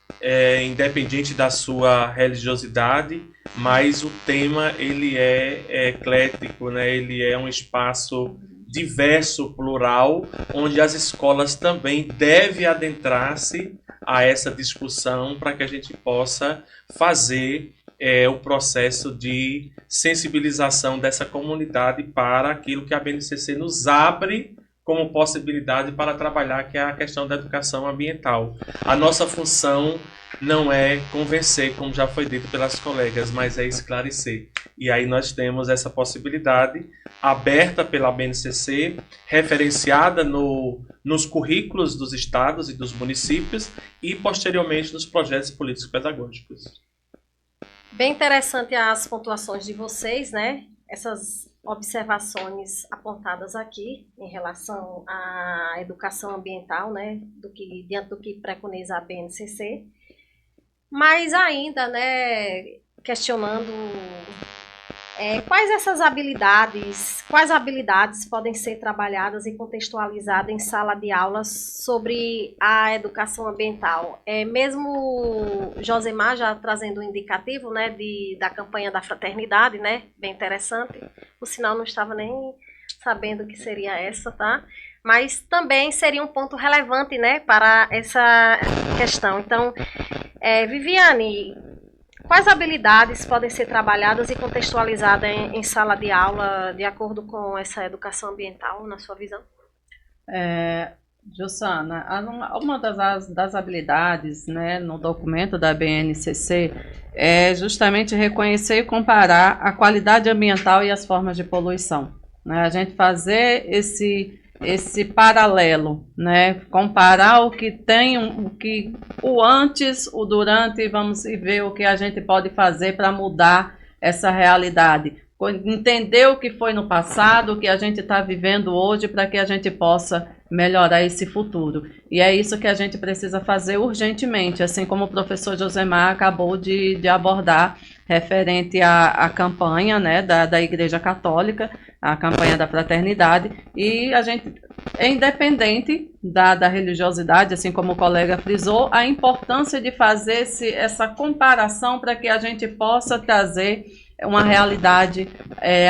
independente da sua religiosidade, mas o tema ele é eclético, né? Ele é um espaço diverso, plural, onde as escolas também devem adentrar-se a essa discussão para que a gente possa fazer o processo de sensibilização dessa comunidade para aquilo que a BNCC nos abre como possibilidade para trabalhar, que é a questão da educação ambiental. A nossa função não é convencer, como já foi dito pelas colegas, mas é esclarecer. E aí nós temos essa possibilidade aberta pela BNCC, referenciada nos currículos dos estados e dos municípios e, posteriormente, nos projetos políticos pedagógicos. Bem interessante as pontuações de vocês, né? Essas observações apontadas aqui em relação à educação ambiental, né? Diante do que preconiza a BNCC. Mas ainda, né, questionando Quais habilidades podem ser trabalhadas e contextualizadas em sala de aula sobre a educação ambiental? Mesmo Josemar já trazendo um indicativo, né, da campanha da fraternidade, né, bem interessante, por sinal não estava nem sabendo que seria essa, tá? Mas também seria um ponto relevante, né, para essa questão. Então, Viviane, quais habilidades podem ser trabalhadas e contextualizadas em sala de aula de acordo com essa educação ambiental, na sua visão? Jussana, uma das habilidades, né, no documento da BNCC é justamente reconhecer e comparar a qualidade ambiental e as formas de poluição, né? A gente fazer esse paralelo, né? Comparar o que tem, o antes, o durante, e vamos ver o que a gente pode fazer para mudar essa realidade. Entender o que foi no passado, o que a gente está vivendo hoje, para que a gente possa melhorar esse futuro. E é isso que a gente precisa fazer urgentemente, assim como o professor Josemar acabou de abordar, referente à campanha, né, da Igreja Católica, a campanha da fraternidade, e a gente, independente da religiosidade, assim como o colega frisou, a importância de fazer essa comparação para que a gente possa trazer uma realidade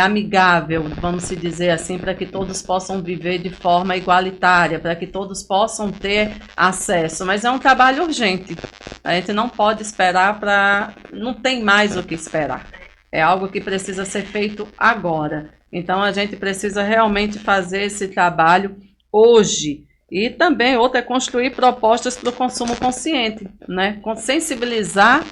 amigável, vamos se dizer assim, para que todos possam viver de forma igualitária, para que todos possam ter acesso. Mas é um trabalho urgente. A gente não pode esperar não tem mais o que esperar. É algo que precisa ser feito agora. Então a gente precisa realmente fazer esse trabalho hoje. E também outra é construir propostas para o consumo consciente, né? Sensibilizar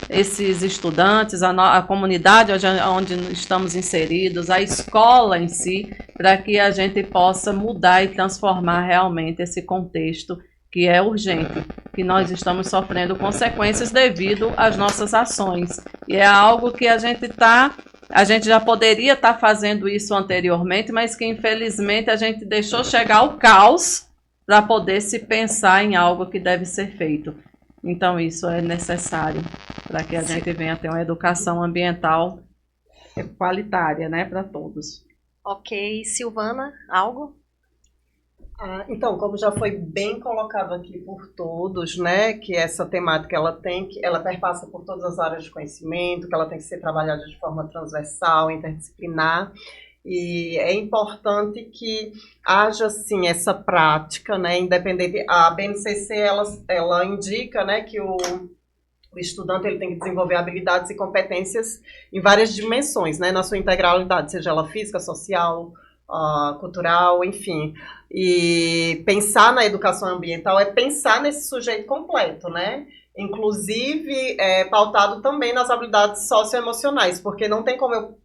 esses estudantes, a comunidade onde estamos inseridos, a escola em si, para que a gente possa mudar e transformar realmente esse contexto que é urgente, que nós estamos sofrendo consequências devido às nossas ações. E é algo que a gente já poderia estar fazendo isso anteriormente, mas que infelizmente a gente deixou chegar ao caos para poder se pensar em algo que deve ser feito. Então, isso é necessário para que a gente venha ter uma educação ambiental qualitária, né, para todos. Ok. Silvana, algo? Então, como já foi bem colocado aqui por todos, né, que essa temática ela perpassa por todas as áreas de conhecimento, que ela tem que ser trabalhada de forma transversal, interdisciplinar. E é importante que haja, assim, essa prática, né, independente. A BNCC, ela indica, né, que o estudante ele tem que desenvolver habilidades e competências em várias dimensões, né, na sua integralidade, seja ela física, social, cultural, enfim. E pensar na educação ambiental é pensar nesse sujeito completo, né? Inclusive, pautado também nas habilidades socioemocionais, porque não tem como eu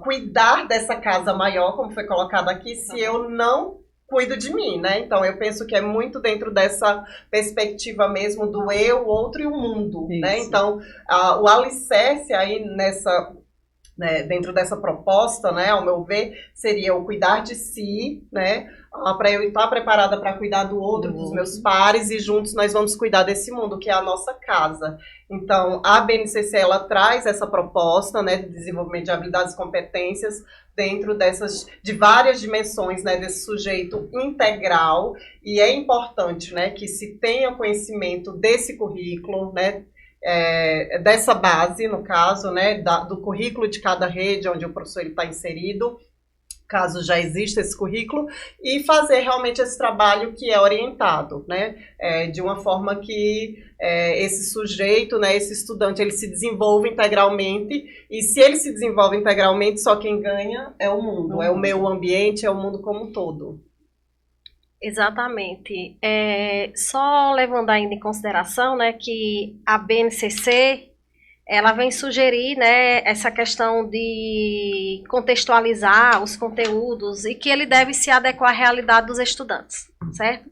cuidar dessa casa maior, como foi colocado aqui, se eu não cuido de mim, né? Então, eu penso que é muito dentro dessa perspectiva mesmo do eu, o outro e o mundo, né? Então, o alicerce aí dentro dessa proposta, né, ao meu ver, seria o cuidar de si, né, para eu estar preparada para cuidar do outro, dos meus pares, e juntos nós vamos cuidar desse mundo, que é a nossa casa. Então, a BNCC, ela traz essa proposta, né, de desenvolvimento de habilidades e competências dentro de várias dimensões, né, desse sujeito integral, e é importante, né, que se tenha conhecimento desse currículo, né, dessa base, no caso, né, do currículo de cada rede onde o professor está inserido, caso já exista esse currículo, e fazer realmente esse trabalho que é orientado, né, de uma forma que esse sujeito, né, esse estudante, ele se desenvolva integralmente, e se ele se desenvolve integralmente, só quem ganha é o mundo, é o meio ambiente, é o mundo como um todo. Exatamente. Só levando ainda em consideração, né, que a BNCC ela vem sugerir, né, essa questão de contextualizar os conteúdos e que ele deve se adequar à realidade dos estudantes, certo?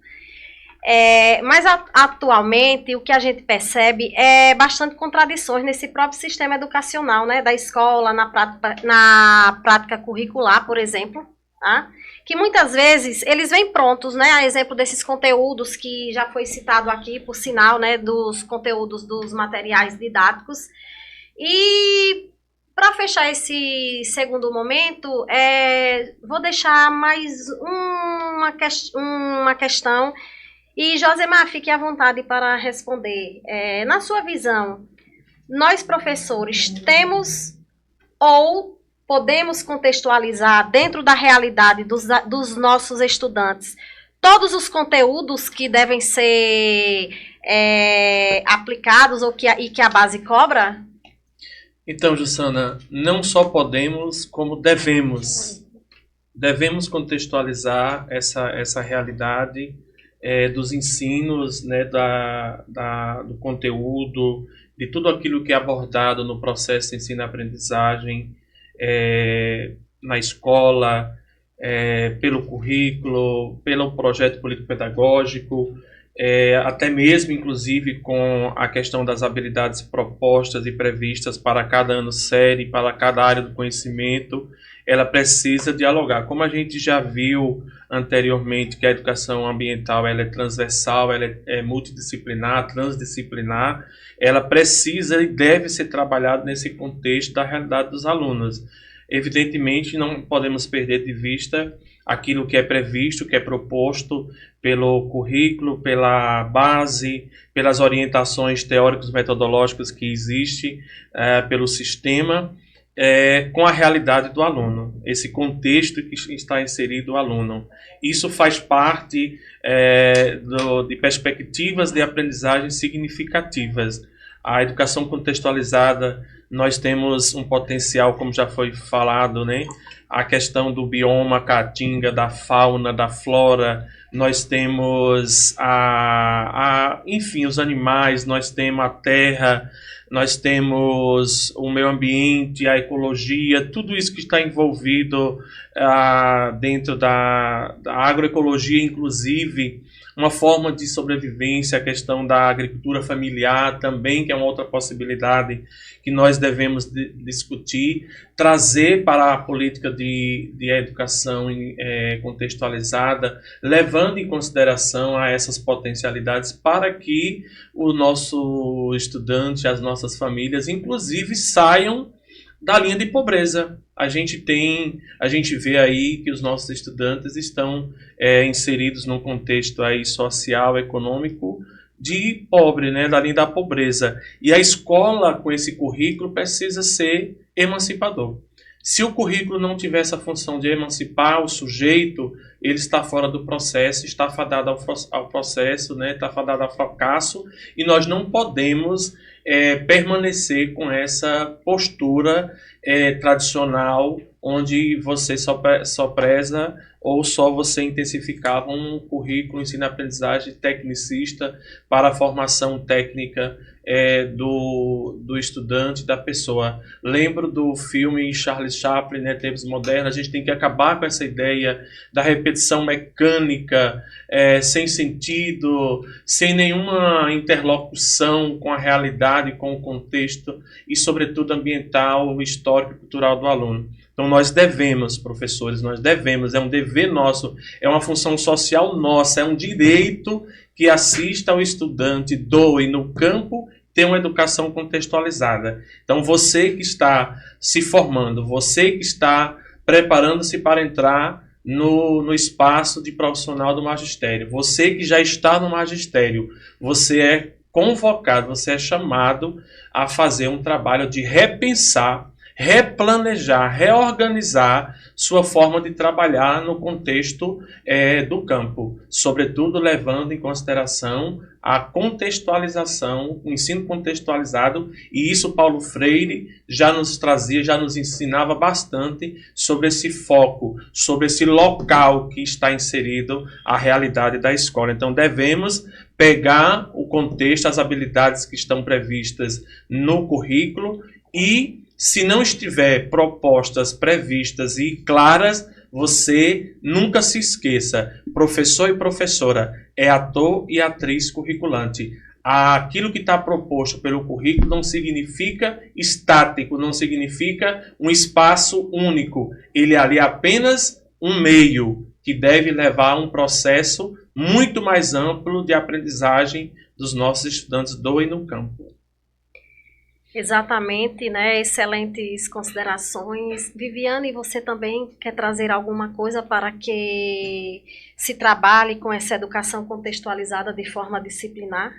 Mas atualmente o que a gente percebe é bastante contradições nesse próprio sistema educacional, né, da escola, na prática curricular, por exemplo, tá? Que muitas vezes eles vêm prontos, né, a exemplo desses conteúdos que já foi citado aqui, por sinal, né, dos conteúdos dos materiais didáticos, e Para fechar esse segundo momento, vou deixar mais uma questão e Josemar, fique à vontade para responder. Na sua visão, nós professores temos ou podemos contextualizar dentro da realidade dos nossos estudantes todos os conteúdos que devem ser aplicados e que a base cobra? Então, Jussana, não só podemos, como devemos. Devemos contextualizar essa realidade dos ensinos, né, do conteúdo, de tudo aquilo que é abordado no processo de ensino-aprendizagem, na escola, pelo currículo, pelo projeto político-pedagógico, até mesmo, inclusive, com a questão das habilidades propostas e previstas para cada ano série, para cada área do conhecimento, ela precisa dialogar. Como a gente já viu anteriormente, que a educação ambiental ela é transversal, ela é multidisciplinar, transdisciplinar, ela precisa e deve ser trabalhada nesse contexto da realidade dos alunos. Evidentemente, não podemos perder de vista aquilo que é previsto, que é proposto pelo currículo, pela base, pelas orientações teóricas metodológicas que existem pelo sistema, com a realidade do aluno, esse contexto que está inserido o aluno. Isso faz parte de perspectivas de aprendizagem significativas. A educação contextualizada, nós temos um potencial, como já foi falado, né? A questão do bioma caatinga, da fauna, da flora, nós temos enfim, os animais, nós temos a terra, nós temos o meio ambiente, a ecologia, tudo isso que está envolvido dentro da agroecologia, inclusive, uma forma de sobrevivência, a questão da agricultura familiar também, que é uma outra possibilidade que nós devemos discutir, trazer para a política de educação contextualizada, levando em consideração essas potencialidades para que o nosso estudante, as nossas famílias, inclusive, saiam da linha de pobreza. A gente vê aí que os nossos estudantes estão inseridos num contexto aí social, econômico, de pobre, né, da linha da pobreza. E a escola, com esse currículo, precisa ser emancipador. Se o currículo não tiver essa função de emancipar o sujeito, ele está fora do processo, está fadado ao processo, né, está fadado ao fracasso, e nós não podemos permanecer com essa postura tradicional, onde você só preza ou só você intensificava um currículo ensino-aprendizagem tecnicista para a formação técnica do estudante, da pessoa. Lembro do filme Charles Chaplin, né, Tempos Modernos. A gente tem que acabar com essa ideia da repetição mecânica, sem sentido, sem nenhuma interlocução com a realidade, com o contexto e, sobretudo, ambiental, histórico e cultural do aluno. Então, nós devemos, professores, é um dever nosso, é uma função social nossa, é um direito que assista ao estudante no campo ter uma educação contextualizada. Então, você que está se formando, você que está preparando-se para entrar no espaço de profissional do magistério, você que já está no magistério, você é convocado, você é chamado a fazer um trabalho de repensar, replanejar, reorganizar sua forma de trabalhar no contexto do campo, sobretudo levando em consideração a contextualização, o ensino contextualizado, e isso Paulo Freire já nos trazia, já nos ensinava bastante sobre esse foco, sobre esse local que está inserido a realidade da escola. Então devemos pegar o contexto, as habilidades que estão previstas no currículo e, se não estiver propostas previstas e claras, você nunca se esqueça, professor e professora, é ator e atriz curriculante. Aquilo que está proposto pelo currículo não significa estático, não significa um espaço único. Ele ali é apenas um meio que deve levar a um processo muito mais amplo de aprendizagem dos nossos estudantes do e no campo. Exatamente, né? Excelentes considerações. Viviane, você também quer trazer alguma coisa para que se trabalhe com essa educação contextualizada de forma disciplinar?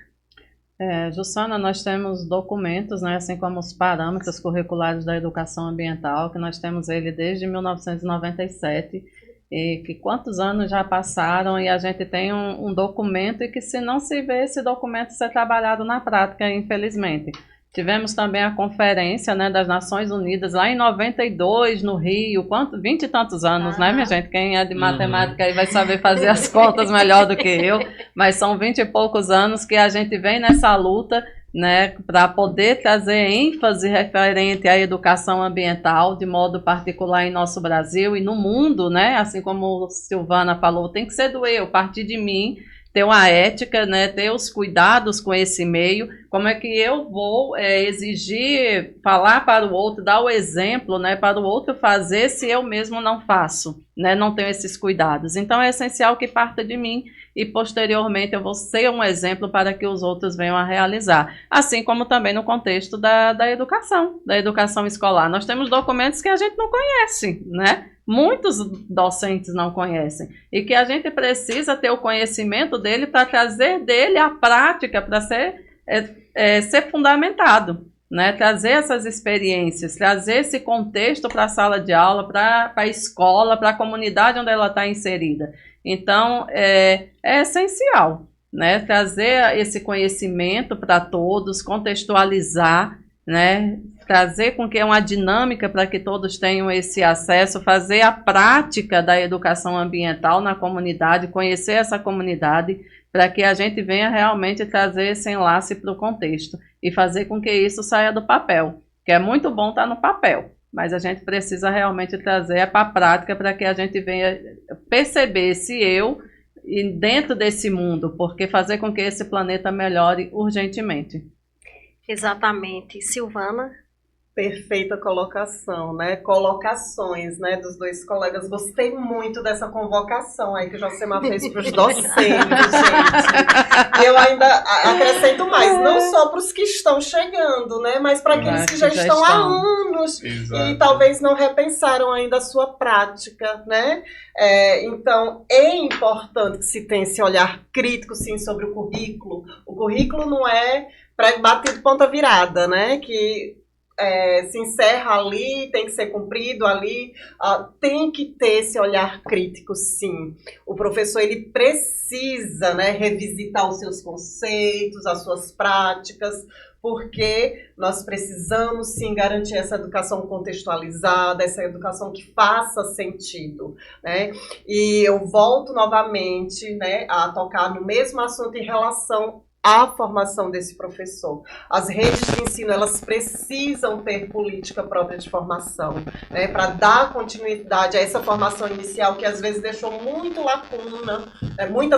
Jussana, nós temos documentos, né, assim como os parâmetros curriculares da educação ambiental, que nós temos ele desde 1997, e que quantos anos já passaram e a gente tem um documento e que se não se vê esse documento ser trabalhado na prática, infelizmente. Tivemos também a conferência, né, das Nações Unidas lá em 92 no Rio, 20 e tantos anos, né, minha gente? Quem é de matemática aí vai saber fazer as contas melhor do que eu, mas são 20 e poucos anos que a gente vem nessa luta, né, para poder trazer ênfase referente à educação ambiental, de modo particular em nosso Brasil e no mundo, né, assim como Silvana falou, tem que ser do eu, partir de mim, ter uma ética, né, ter os cuidados com esse meio, como é que eu vou exigir, falar para o outro, dar o exemplo, né, para o outro fazer se eu mesmo não faço, né, não tenho esses cuidados. Então é essencial que parta de mim e posteriormente eu vou ser um exemplo para que os outros venham a realizar. Assim como também no contexto da educação escolar. Nós temos documentos que a gente não conhece, né? Muitos docentes não conhecem e que a gente precisa ter o conhecimento dele para trazer dele a prática, para ser fundamentado, né? Trazer essas experiências, trazer esse contexto para a sala de aula, para a escola, para a comunidade onde ela está inserida. Então, é essencial, né? Trazer esse conhecimento para todos, contextualizar, né? Trazer com que é uma dinâmica para que todos tenham esse acesso, fazer a prática da educação ambiental na comunidade, conhecer essa comunidade, para que a gente venha realmente trazer esse enlace para o contexto e fazer com que isso saia do papel, que é muito bom estar no papel, mas a gente precisa realmente trazer para a prática para que a gente venha perceber esse eu e dentro desse mundo, porque fazer com que esse planeta melhore urgentemente. Exatamente. Silvana? Perfeita colocação, né? Colocações, né, dos dois colegas. Gostei muito dessa convocação aí que o Josemar fez para os docentes, gente. E eu ainda acrescento mais, não só para os que estão chegando, né, mas para aqueles que já estão há anos. Exato. E talvez não repensaram ainda a sua prática, né? Então, é importante que se tenha esse olhar crítico, sim, sobre o currículo. O currículo não é para bater de ponta virada, né? Que se encerra ali, tem que ser cumprido ali, tem que ter esse olhar crítico, sim. O professor, ele precisa, né, revisitar os seus conceitos, as suas práticas, porque nós precisamos, sim, garantir essa educação contextualizada, essa educação que faça sentido, né? E eu volto novamente, né, a tocar no mesmo assunto em relação a formação desse professor. As redes de ensino, elas precisam ter política própria de formação, né, para dar continuidade a essa formação inicial que às vezes deixou muitas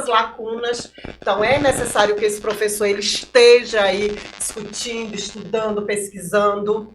lacunas. Então é necessário que esse professor ele esteja aí discutindo, estudando, pesquisando,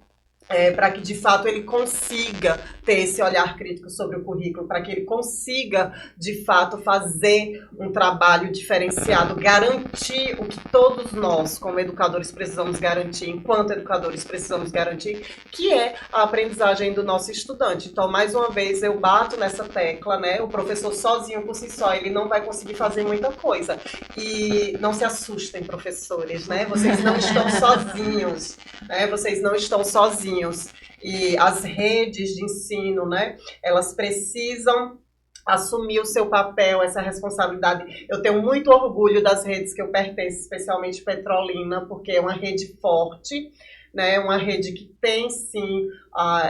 para que de fato ele consiga ter esse olhar crítico sobre o currículo, para que ele consiga de fato fazer um trabalho diferenciado, garantir o que todos nós, como educadores, precisamos garantir, enquanto educadores precisamos garantir, que é a aprendizagem do nosso estudante. Então, mais uma vez, eu bato nessa tecla, né? O professor sozinho, por si só, ele não vai conseguir fazer muita coisa. E não se assustem, professores, né? Vocês não estão sozinhos, né? Vocês não estão sozinhos. E as redes de ensino, né, elas precisam assumir o seu papel, essa responsabilidade. Eu tenho muito orgulho das redes que eu pertenço, especialmente Petrolina, porque é uma rede forte, né, uma rede que tem, sim,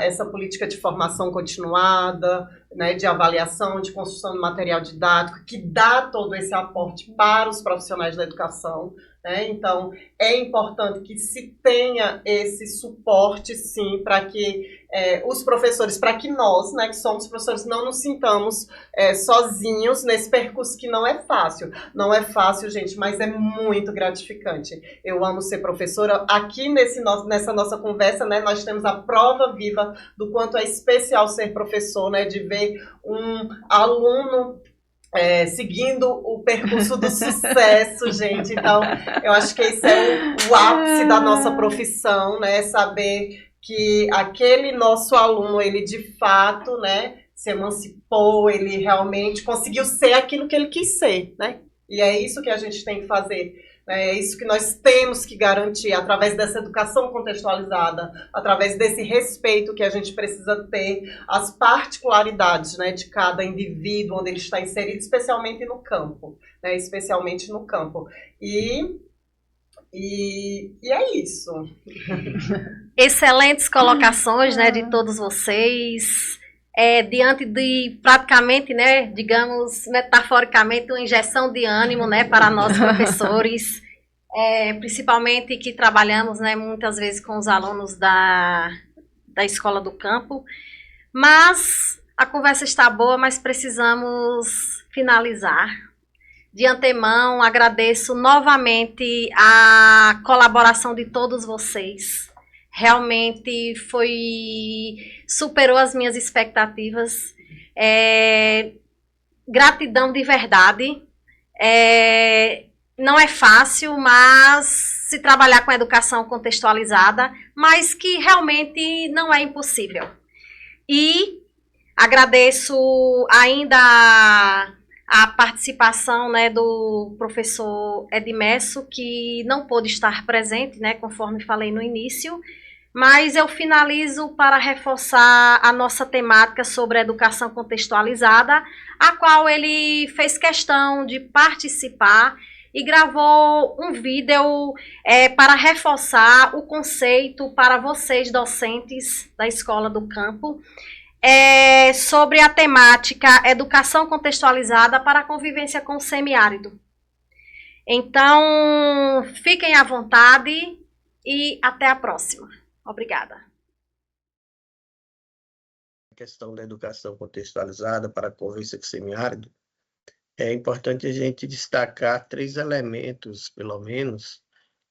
essa política de formação continuada, né, de avaliação, de construção de material didático, que dá todo esse aporte para os profissionais da educação, né? Então, é importante que se tenha esse suporte, sim, para que os professores, para que nós, né, que somos professores, não nos sintamos sozinhos nesse percurso que não é fácil. Não é fácil, gente, mas é muito gratificante. Eu amo ser professora. Aqui nessa nossa conversa, né, nós temos a prova viva do quanto é especial ser professor, né, de ver um aluno seguindo o percurso do sucesso, gente. Então, eu acho que esse é o ápice da nossa profissão, né? Saber que aquele nosso aluno, ele de fato, né, se emancipou, ele realmente conseguiu ser aquilo que ele quis ser, né? E é isso que a gente tem que fazer. É isso que nós temos que garantir através dessa educação contextualizada, através desse respeito que a gente precisa ter às particularidades, né, de cada indivíduo onde ele está inserido, especialmente no campo, né, especialmente no campo. E é isso. Excelentes colocações, né, de todos vocês. Diante de praticamente, né, digamos, metaforicamente, uma injeção de ânimo, né, para nós professores, principalmente que trabalhamos, né, muitas vezes com os alunos da escola do campo. Mas a conversa está boa, mas precisamos finalizar. De antemão, agradeço novamente a colaboração de todos vocês. Realmente superou as minhas expectativas. Gratidão de verdade. Não é fácil, mas se trabalhar com educação contextualizada, mas que realmente não é impossível. E agradeço ainda a participação, né, do professor Edmesso, que não pôde estar presente, né, conforme falei no início, mas eu finalizo para reforçar a nossa temática sobre a educação contextualizada, a qual ele fez questão de participar e gravou um vídeo para reforçar o conceito para vocês, docentes da Escola do Campo, sobre a temática educação contextualizada para a convivência com o semiárido. Então, fiquem à vontade e até a próxima. Obrigada. A questão da educação contextualizada para a convivência com o semiárido, é importante a gente destacar 3 elementos, pelo menos,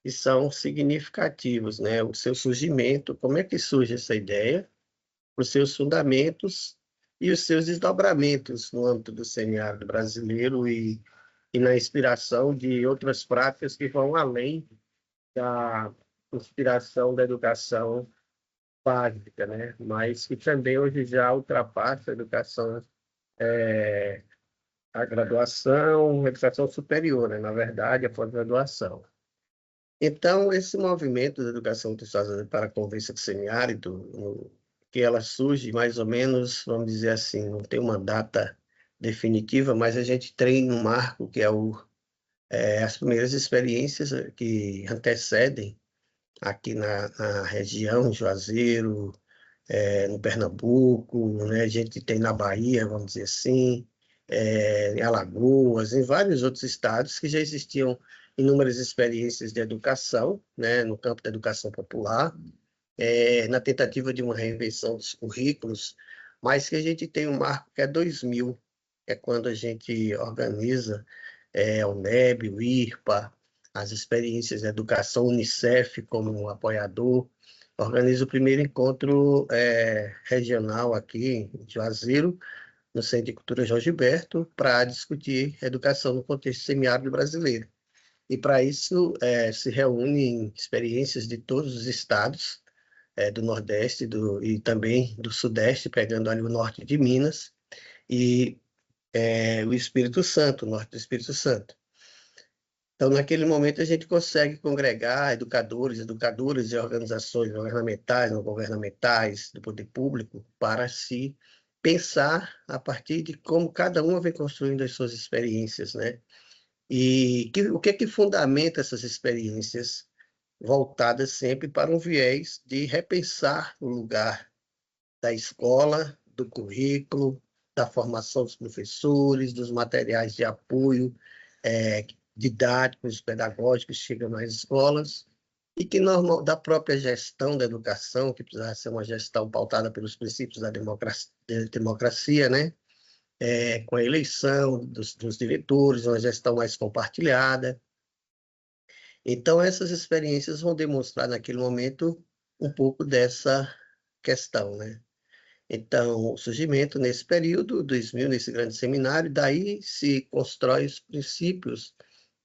que são significativos, né? O seu surgimento, como é que surge essa ideia, os seus fundamentos e os seus desdobramentos no âmbito do semiárido brasileiro e na inspiração de outras práticas que vão além da inspiração da educação básica, né? Mas que também hoje já ultrapassa a educação, a graduação, a educação superior, né? Na verdade, a pós-graduação. Então, esse movimento da educação contextualizada para a convivência com o semiárido, que ela surge mais ou menos, vamos dizer assim, não tem uma data definitiva, mas a gente tem um marco que é as primeiras experiências que antecedem aqui na região, em Juazeiro, no Pernambuco, né? A gente tem na Bahia, vamos dizer assim, em Alagoas, em vários outros estados que já existiam inúmeras experiências de educação, né? No campo da educação popular, na tentativa de uma reinvenção dos currículos, mas que a gente tem um marco que é 2000, é quando a gente organiza o NEB, o IRPA, as experiências de educação, Unicef como um apoiador, organiza o primeiro encontro regional aqui em Juazeiro, no Centro de Cultura João Gilberto, para discutir educação no contexto semiárido brasileiro. E para isso se reúnem experiências de todos os estados, do Nordeste e também do Sudeste, pegando ali o norte de Minas, e o Espírito Santo, o norte do Espírito Santo. Então, naquele momento, a gente consegue congregar educadores, educadoras e organizações governamentais, não governamentais, do poder público, para se pensar a partir de como cada uma vem construindo as suas experiências, né? E o que é que fundamenta essas experiências voltadas sempre para um viés de repensar o lugar da escola, do currículo, da formação dos professores, dos materiais de apoio didáticos, pedagógicos que chegam nas escolas, e que da própria gestão da educação, que precisa ser uma gestão pautada pelos princípios da democracia, né? Com a eleição dos diretores, uma gestão mais compartilhada. Então, essas experiências vão demonstrar, naquele momento, um pouco dessa questão, né? Então, o surgimento nesse período, 2000, nesse grande seminário, daí se constrói os princípios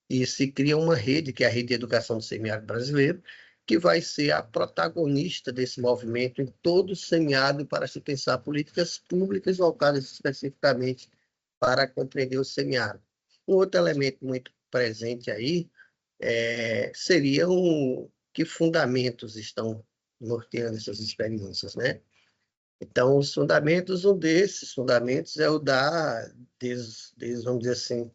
e se cria uma rede, que é a Rede de Educação do Semiárido Brasileiro, que vai ser a protagonista desse movimento em todo o semiárido para se pensar políticas públicas voltadas especificamente para compreender o semiárido. Um outro elemento muito presente aí seria que fundamentos estão norteando essas experiências, né? Então, os fundamentos, um desses fundamentos é o vamos dizer assim,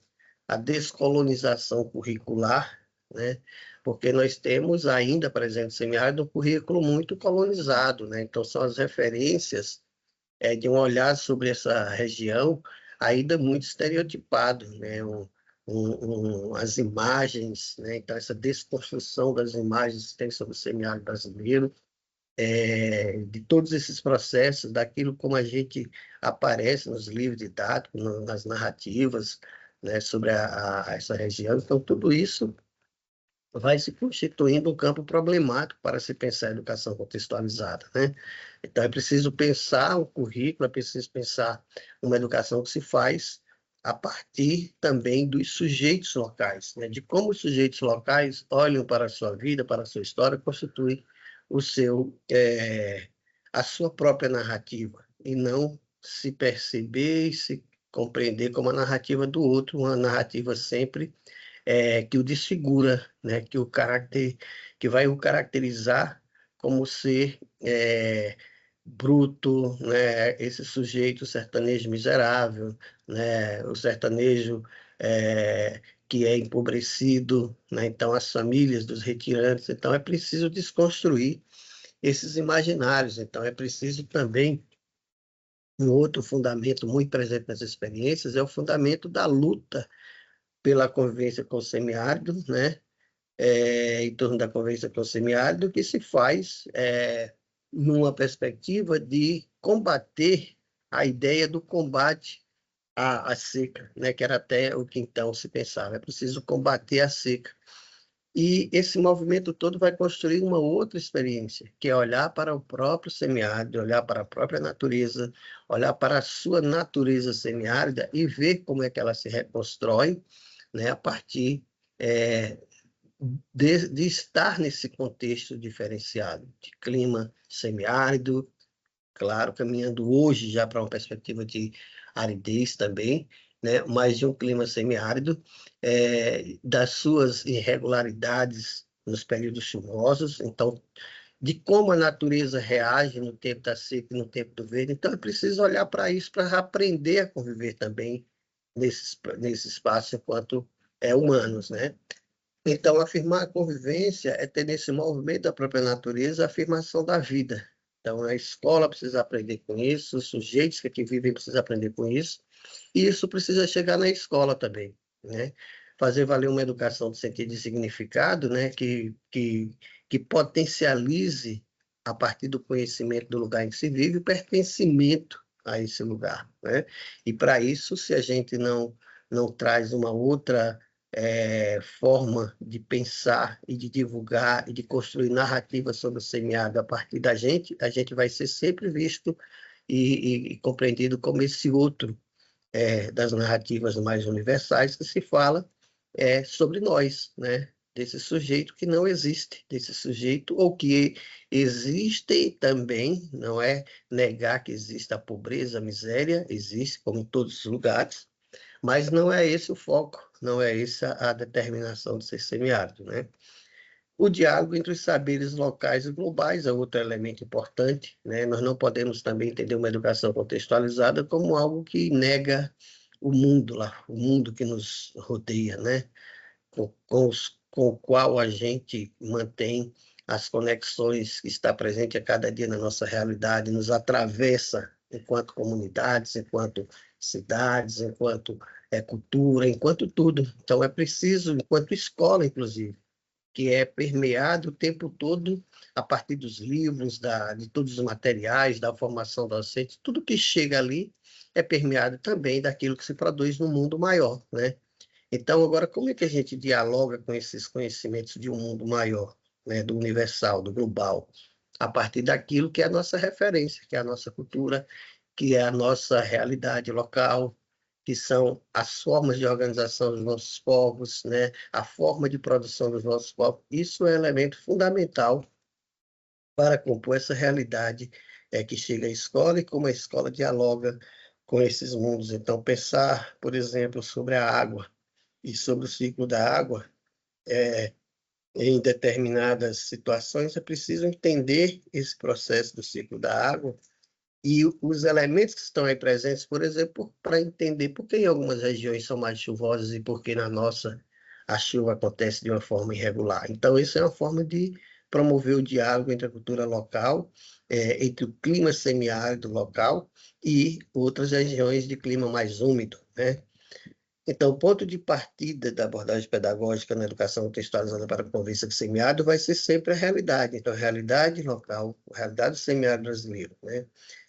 a descolonização curricular, né? Porque nós temos ainda, por exemplo, semiárido, um currículo muito colonizado, né? Então, são as referências de um olhar sobre essa região ainda muito estereotipado, né? As imagens, né? Então, essa desconstrução das imagens que tem sobre o semiárido brasileiro, de todos esses processos, daquilo como a gente aparece nos livros didáticos, nas narrativas, né, sobre essa região. Então, tudo isso vai se constituindo um campo problemático para se pensar a educação contextualizada, né? Então, é preciso pensar o currículo, é preciso pensar uma educação que se faz a partir também dos sujeitos locais, né? De como os sujeitos locais olham para a sua vida, para a sua história, constitui a sua própria narrativa, e não se perceber e se compreender como a narrativa do outro, uma narrativa sempre que o desfigura, né? Que vai o caracterizar como ser bruto, né? Esse sujeito sertanejo miserável, né? O sertanejo que é empobrecido, né? Então as famílias dos retirantes. Então é preciso desconstruir esses imaginários. Então é preciso também um outro fundamento muito presente nas experiências é o fundamento da luta pela convivência com o semiárido, né? Em torno da convivência com o semiárido, que se faz numa perspectiva de combater a ideia do combate à seca, né? Que era até o que então se pensava. É preciso combater a seca. E esse movimento todo vai construir uma outra experiência, que é olhar para o próprio semiárido, olhar para a própria natureza, olhar para a sua natureza semiárida e ver como é que ela se reconstrói, né, a partir de estar nesse contexto diferenciado, de clima semiárido, claro, caminhando hoje já para uma perspectiva de aridez também, né, mas de um clima semiárido, das suas irregularidades nos períodos chuvosos, então, de como a natureza reage no tempo da seca e no tempo do verde. Então, é preciso olhar para isso, para aprender a conviver também nesse espaço enquanto humanos, né? Então, afirmar a convivência é ter nesse movimento da própria natureza a afirmação da vida. Então, a escola precisa aprender com isso, os sujeitos que aqui vivem precisam aprender com isso, e isso precisa chegar na escola também, né? Fazer valer uma educação de sentido e significado, né? Que potencialize, a partir do conhecimento do lugar em que se vive, o pertencimento a esse lugar, né? E para isso, se a gente não traz uma outra forma de pensar e de divulgar e de construir narrativas sobre o semiárido a partir da gente, a gente vai ser sempre visto e compreendido como esse outro das narrativas mais universais que se fala sobre nós, né? Desse sujeito que não existe, desse sujeito, ou que existe também, não é negar que existe a pobreza, a miséria, existe, como em todos os lugares, mas não é esse o foco, não é essa a determinação de ser semiárido, né? O diálogo entre os saberes locais e globais é outro elemento importante, né? Nós não podemos também entender uma educação contextualizada como algo que nega o mundo lá, o mundo que nos rodeia, né? Com o qual a gente mantém as conexões que está presente a cada dia na nossa realidade, nos atravessa enquanto comunidades, enquanto cidades, enquanto cultura, enquanto tudo. Então é preciso, enquanto escola, inclusive, que é permeado o tempo todo a partir dos livros, de todos os materiais, da formação docente, tudo que chega ali é permeado também daquilo que se produz no mundo maior, né? Então, agora, como é que a gente dialoga com esses conhecimentos de um mundo maior, né, do universal, do global? a partir daquilo que é a nossa referência, que é a nossa cultura, que é a nossa realidade local, que são as formas de organização dos nossos povos, né? A forma de produção dos nossos povos. Isso é um elemento fundamental para compor essa realidade que chega à escola e como a escola dialoga com esses mundos. Então, pensar, por exemplo, sobre a água e sobre o ciclo da água, em determinadas situações, é preciso entender esse processo do ciclo da água e os elementos que estão aí presentes, por exemplo, para entender por que em algumas regiões são mais chuvosas e por que na nossa a chuva acontece de uma forma irregular. Então, isso é uma forma de promover o diálogo entre a cultura local, entre o clima semiárido local e outras regiões de clima mais úmido, né? Então, o ponto de partida da abordagem pedagógica na educação contextualizada para a convivência com o semiárido vai ser sempre a realidade. Então, a realidade local, a realidade do semiárido brasileiro, né?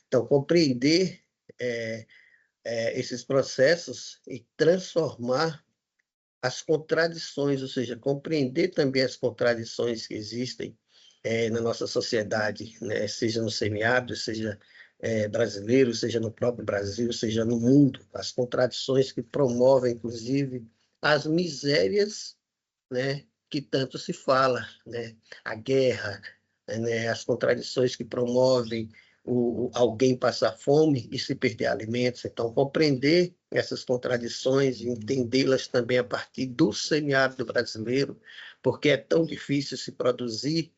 Então, compreender esses processos e transformar as contradições, ou seja, compreender também as contradições que existem na nossa sociedade, né? Seja no semiárido, seja brasileiro, seja no próprio Brasil, seja no mundo, as contradições que promovem, inclusive, as misérias, né, que tanto se fala, né? A guerra, né? As contradições que promovem alguém passar fome e se perder alimentos. Então, compreender essas contradições e entendê-las também a partir do semiárido brasileiro, porque é tão difícil se produzir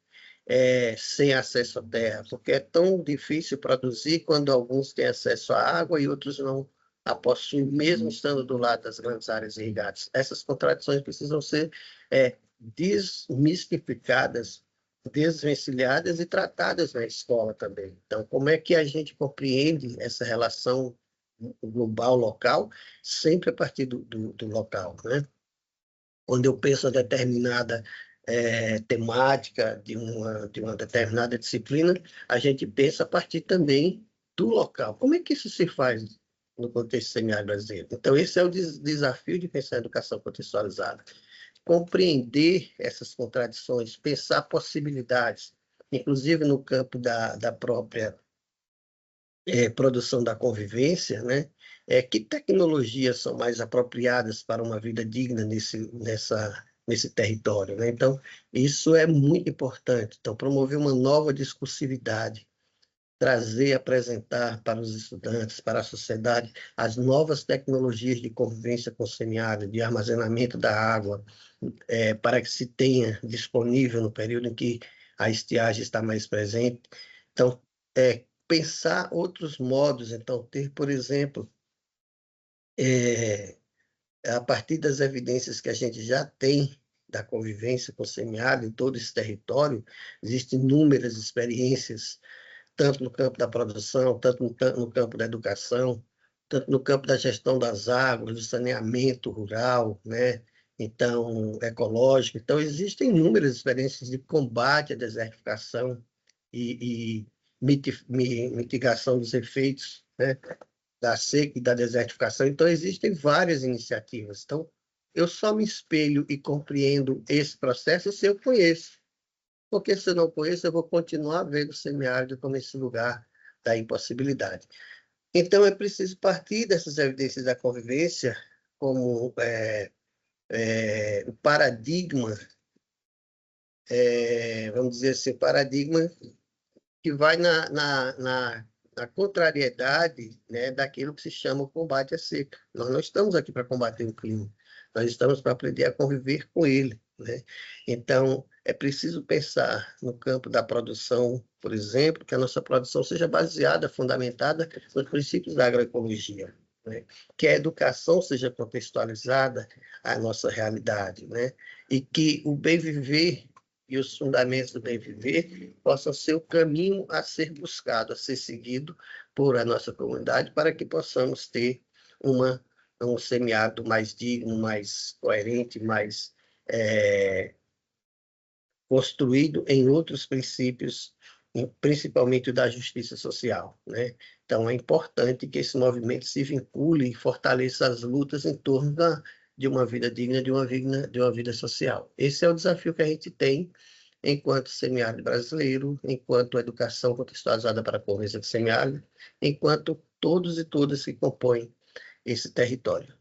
sem acesso à terra, porque é tão difícil produzir quando alguns têm acesso à água e outros não a possuem, mesmo estando do lado das grandes áreas irrigadas. Essas contradições precisam ser desmistificadas, desvencilhadas e tratadas na escola também. Então, como é que a gente compreende essa relação global, local, sempre a partir do local, né? Quando eu penso a determinada temática de uma determinada disciplina, a gente pensa a partir também do local. Como é que isso se faz no contexto semiárido brasileiro? Então, esse é o desafio de pensar a educação contextualizada. Compreender essas contradições, pensar possibilidades, inclusive no campo da própria produção da convivência, né? Que tecnologias são mais apropriadas para uma vida digna nesse território, né? Então, isso é muito importante. Então, promover uma nova discursividade, trazer, apresentar para os estudantes, para a sociedade, as novas tecnologias de convivência com o semiárido, de armazenamento da água, para que se tenha disponível no período em que a estiagem está mais presente. Então, pensar outros modos, então, ter, por exemplo, a partir das evidências que a gente já tem da convivência com o semiárido em todo esse território, existem inúmeras experiências, tanto no campo da produção, tanto no campo da educação, tanto no campo da gestão das águas, do saneamento rural, né? Então, ecológico. Então, existem inúmeras experiências de combate à desertificação e mitigação dos efeitos, né, da seca e da desertificação. Então, existem várias iniciativas. Então, eu só me espelho e compreendo esse processo se eu conheço. Porque se eu não conheço, eu vou continuar vendo o semiárido como esse lugar da impossibilidade. Então, é preciso partir dessas evidências da convivência como o paradigma, vamos dizer assim, paradigma que vai na contrariedade, né, daquilo que se chama o combate à seca. Nós não estamos aqui para combater o clima, nós estamos para aprender a conviver com ele, né? Então, é preciso pensar no campo da produção, por exemplo, que a nossa produção seja baseada, fundamentada nos princípios da agroecologia, né? Que a educação seja contextualizada à nossa realidade, né? E que o bem viver e os fundamentos do bem viver possam ser o caminho a ser buscado, a ser seguido por a nossa comunidade, para que possamos ter um semiárido mais digno, mais coerente, mais construído em outros princípios, principalmente o da justiça social, né? Então, é importante que esse movimento se vincule e fortaleça as lutas em torno de uma vida digna, de uma vida social. Esse é o desafio que a gente tem enquanto semiárido brasileiro, enquanto educação contextualizada para a convivência do semiárido, enquanto todos e todas que compõem esse território.